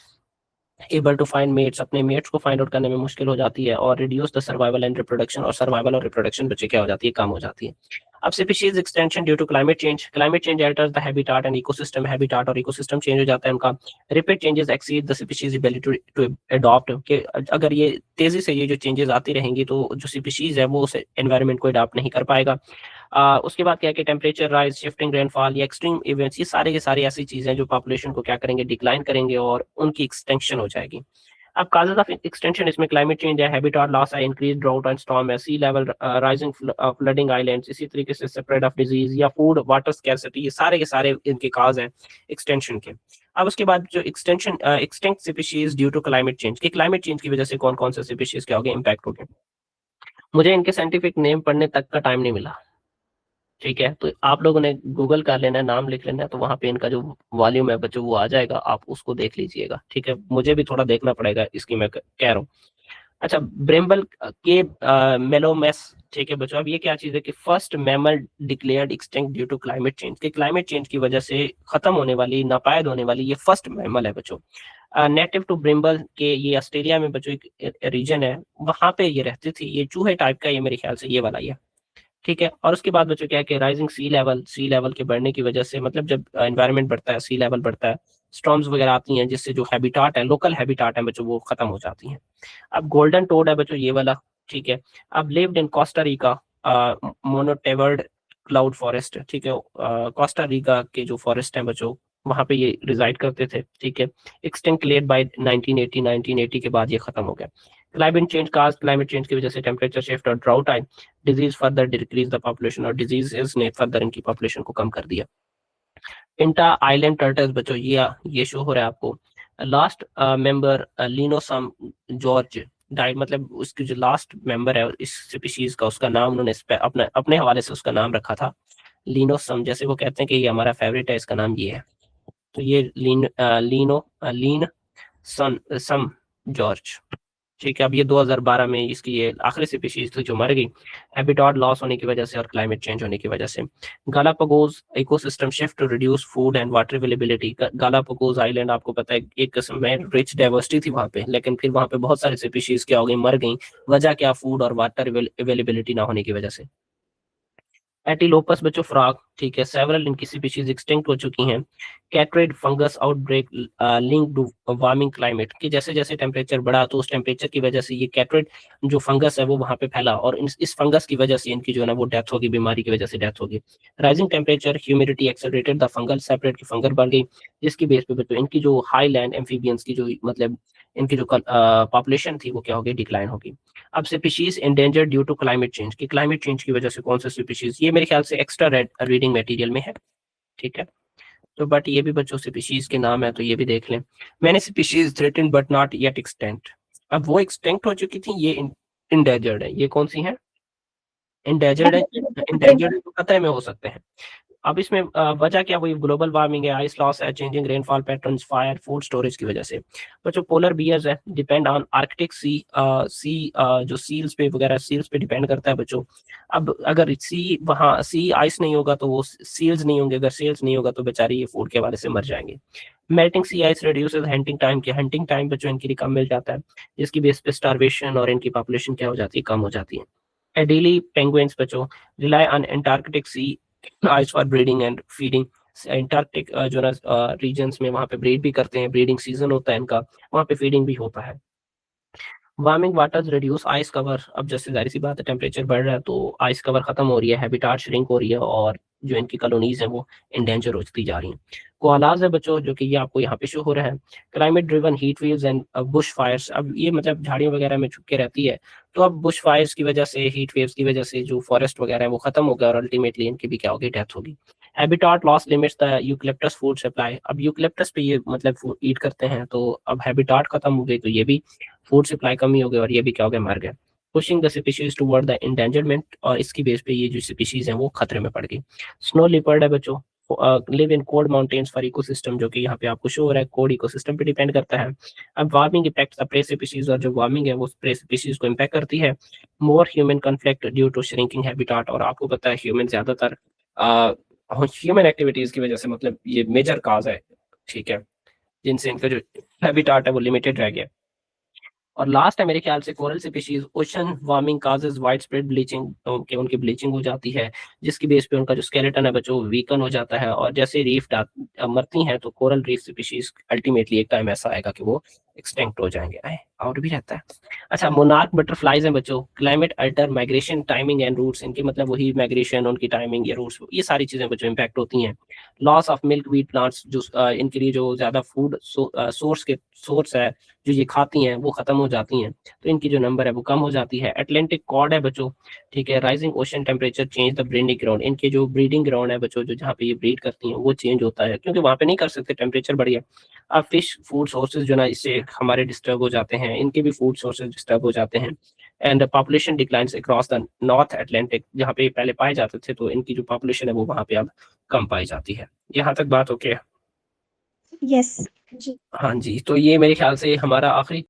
able to find mates, अपने मेट्स को फाइंड आउट करने में मुश्किल हो जाती है। और reduce the survival and reproduction, और सर्वाइवल और रिप्रोडक्शन बच्चे क्या हो जाती है, कम हो जाती है। अब species extension due to climate change alters the habitat and ecosystem, habitat और इकोसिस्टम चेंज हो जाता है उनका। Repeat changes exceed the species ability to adopt, कि अगर ये तेजी से ये जो चेंजेस आती रहेंगी तो जो स्पीशीज है वो उस एनवायरनमेंट को अडॉप्ट नहीं कर पाएगा। उसके बाद क्या है कि टेम्परेचर राइज, शिफ्टिंग रेनफॉल या एक्सट्रीम इवेंट्स, ये सारे के सारे ऐसी चीजें जो पॉपुलेशन को क्या करेंगे, डिक्लाइन करेंगे और उनकी एक्सटेंशन हो जाएगी। अब काजेस ऑफ एक्सटेंशन इसमें क्लाइमेट चेंज है, हैबिटाट लॉस है, इंक्रीज ड्राउट एंड स्टॉर्म है, सी लेवल राइजिंग, फ्लडिंग आइलैंड्स, इसी तरीके से स्प्रेड ऑफ डिजीज या फूड वाटर स्कैर्सिटी, ये सारे के सारे इनके काज हैं एक्सटेंशन के। अब उसके बाद जो extinct species due to climate change, कि क्लाइमेट चेंज की वजह से कौन कौन से स्पीशीज क्या हो गए, इम्पैक्ट हो गए। मुझे इनके साइंटिफिक नेम पढ़ने तक का टाइम नहीं मिला। ठीक है, तो आप लोगों ने गूगल कर लेना है, नाम लिख लेना है, तो वहां पे इनका जो वॉल्यूम है बच्चों वो आ जाएगा, आप उसको देख लीजिएगा। ठीक है, मुझे भी थोड़ा देखना पड़ेगा इसकी, मैं कह रहा हूँ। अच्छा, ब्रेम्बल के मेलोमेस, ठीक है बच्चों, अब ये क्या चीज है कि first mammal declared extinct due to climate change, के क्लाइमेट चेंज की वजह से खत्म होने वाली, नापायद होने वाली ये फर्स्ट मैमल है बच्चों। नेटिव टू ब्रिम्बल, के ये ऑस्ट्रेलिया में बच्चों एक रीजन है, वहां पे ये रहती थी, ये चूहे टाइप का, ये मेरे ख्याल से ये वाला ये। ठीक है, और उसके बाद बच्चों क्या है कि राइजिंग सी लेवल के बढ़ने की वजह से, मतलब जब एनवायरनमेंट बढ़ता है, सी लेवल बढ़ता है, स्टॉर्म्स वगैरह आती हैं, जिससे जो हैबिटाट है, लोकल हैबिटाट है बच्चों वो खत्म हो जाती हैं। अब गोल्डन टोड है बच्चों ये वाला। ठीक है, अब lived in Costa Rica, Monteverde cloud forest, ठीक है, कोस्टा रिका के जो फॉरेस्ट हैं बच्चों, वहाँ पे ये रिजाइड करते थे, ठीक है। एक्सटिंक्ट लेड बाय 1980 के बाद ये खत्म हो गया। क्लाइमेट चेंज की वजह से टेम्परेचर शिफ्ट और ड्राउट आए, disease further decrease the population, और डिजीज ने फर्दर इनकी पॉपुलेशन को कम कर दिया। पिंटा आइलैंड टर्टल्स बच्चों, ये शो हो रहा है आपको। लास्ट मेंबर लिनोसम जॉर्ज डाइड, मतलब उसकी जो लास्ट मेंबर है इस स्पीशीज का, उसका नाम उन्होंने अपने हवाले से उसका नाम रखा था लिनोसम, जैसे वो कहते हैं कि ये हमारा फेवरेट है, इसका नाम ये है। तो ये लीन सम जॉर्ज, ठीक है। अब ये 2012 में इसकी ये आखिरी स्पीशीज थी जो मर गई, हैबिटाट लॉस होने की वजह से और क्लाइमेट चेंज होने की वजह से। Galapagos ecosystem shift to reduce food and water availability. Galapagos island आपको पता है एक किस्म में रिच डाइवर्सिटी थी वहाँ पे, लेकिन फिर वहाँ पे बहुत सारी स्पीशीज क्या हो गई, मर गई। वजह क्या, फूड और वाटर अवेलेबिलिटी ना होने की वजह से। एटिलोपस बच्चों फ्रॉग, ठीक है, सेवरल इनकी स्पीशीज एक्सटिंक्ट हो चुकी हैं। Chytrid fungus outbreak link to warming climate, कि जैसे जैसे टेम्परेचर बढ़ा तो उस टेम्परेचर की वजह से ये कैट्रेड जो फंगस है वो वहाँ पे फैला, और इस फंगस की वजह से इनकी जो है ना वो डेथ होगी, बीमारी की वजह से डेथ होगी। Rising temperature humidity accelerated the fungal separate की फंगल बढ़ गई, जिसकी बेस पे बच्चों इनकी जो हाई लैंड एम्फीबियंस की जो मतलब इनकी जो पॉपुलेशन थी वो क्या होगी, डिक्लाइन होगी। अब species endangered due to climate change, की क्लाइमेट चेंज की वजह से कौन सा स्पीशीज, ये मेरे ख्याल से एक्स्ट्रा रीडिंग मटेरियल में है, ठीक है। तो बट ये भी बच्चों स्पीशीज के नाम है, तो ये भी देख लें। मैंने species threatened but not yet extent, अब वो एक्सटेंक्ट हो चुकी थी, ये इंडेंजर्ड है। ये कौन सी है, इंडेंजर्ड है, इंडेंजर्ड तो खतरे में हो सकते हैं। अब इसमें वजह क्या हुई, ग्लोबल वार्मिंग है, आइस लॉस है, changing rainfall patterns, fire, food storage की वजह से। बच्चों पोलर बियर्स है, डिपेंड ऑन आर्कटिक सी जो सील्स पे वगैरह, सील्स पे डिपेंड करता है बच्चों। अब अगर सी आइस नहीं होगा तो वो सील्स नहीं होंगे, अगर सील्स नहीं होगा तो बेचारे ये फूड के हवाले से मर जाएंगे। Melting sea ice reduces hunting time, के हंटिंग टाइम बच्चों इनके लिए कम मिल जाता है, जिसकी बेस पे स्टार्वेशन और इनकी पॉपुलेशन क्या हो जाती है, कम हो जाती है। एडीली पेंगुइन्स बच्चों rely on Antarctic sea ice for breeding and feeding. Antarctic जो ना रीजन्स में वहाँ पे ब्रीड भी करते हैं, ब्रीडिंग सीजन होता है इनका, वहाँ पे फीडिंग भी होता है। Warming waters reduce ice cover, अब जैसे जाहिर सी बात है टेम्परेचर बढ़ रहा है तो आइस कवर खत्म हो रही है, हैबिटाट श्रिंक हो रही है, और जो इनकी कॉलोनीज हैं वो इंडेंजर होती जा रही हैं। कोआलाज है बच्चों, जो कि ये आपको यहाँ पे शो हो रहा है। Climate driven heat waves and bush fires, अब ये मतलब झाड़ियों वगैरह में छुप के रहती है, तो अब बुश फायर्स की वजह से, हीट वेव्स की वजह से जो फॉरेस्ट वगैरह है वो खत्म हो गया, और अल्टीमेटली इनकी भी क्या होगी, डेथ होगी। Habitat loss limits the eucalyptus food supply, अब यूकलिप्टस पे ये मतलब ईट करते हैं, तो अब हैबिटाट खत्म हो गई तो ये भी फूड सप्लाई कमी हो गई, और ये भी क्या हो गया, मर गए। Pushing the species toward the endangerment, और इसकी बेस पे ये जो स्पीशीज हैं वो खतरे में पड़ गई। स्नो लिपर्ड है बच्चों, live in cold mountains for ecosystem, जो कि यहाँ पे आपको शो हो रहा है, कोल्ड इकोसिस्टम पे डिपेंड करता है। अब वार्मिंग इम्पैक्ट प्रे स्पीशीज, और जो वार्मिंग है वो प्रे स्पीशीज को इम्पैक्ट करती है। More human conflict due to shrinking habitat, और आपको पता है ह्यूमन ज्यादातर ह्यूमन एक्टिविटीज की वजह से मतलब ये मेजर काज है, ठीक है, जिनसे इनका जो हैबिटाट है वो लिमिटेड रह गया। और लास्ट है मेरे ख्याल से coral species, ocean warming causes wide spread bleaching, तो उनकी ब्लीचिंग हो जाती है, जिसकी बेस पे उनका जो स्केलेटन है बच्चों वीकन हो जाता है, और जैसे रीफ मरती हैं तो कोरल रीफ स्पीशीज अल्टीमेटली एक टाइम ऐसा आएगा कि वो एक्सटिंक्ट हो जाएंगे। और भी रहता है। अच्छा, मोनार्क बटरफ्लाइज हैं बच्चों, climate alter migration timing and routes, इनकी मतलब वही माइग्रेशन, उनकी टाइमिंग या रूट्स, ये सारी चीजें बच्चों इंपैक्ट होती हैं। Loss of milk wheat plants, जो इनके लिए जो ज्यादा फूड सोर्स है जो ये खाती हैं वो खत्म हो जाती हैं, तो इनकी जो नंबर है वो कम हो जाती है। अटलांटिक कॉड है बच्चों, ठीक है, rising ocean temperature change the breeding ground, इनके जो ब्रीडिंग ग्राउंड है बच्चों, जो जहाँ पे ये ब्रीड करती हैं वो चेंज होता है, क्योंकि वहाँ पे नहीं कर सकते, टेम्परेचर बढ़ गया। अब फिश फूड सोर्सेज जो ना इससे हमारे डिस्टर्ब हो जाते हैं, इनके भी फूड सोर्सेज डिस्टर्ब हो जाते हैं। And population declines across the North Atlantic, जहाँ पे पहले पाए जाते थे तो इनकी जो पॉपुलेशन है वो वहाँ पे अब कम पाई जाती है। यहाँ तक बात ओके? यस जी। हाँ जी, तो ये मेरे ख्याल से हमारा आखिरी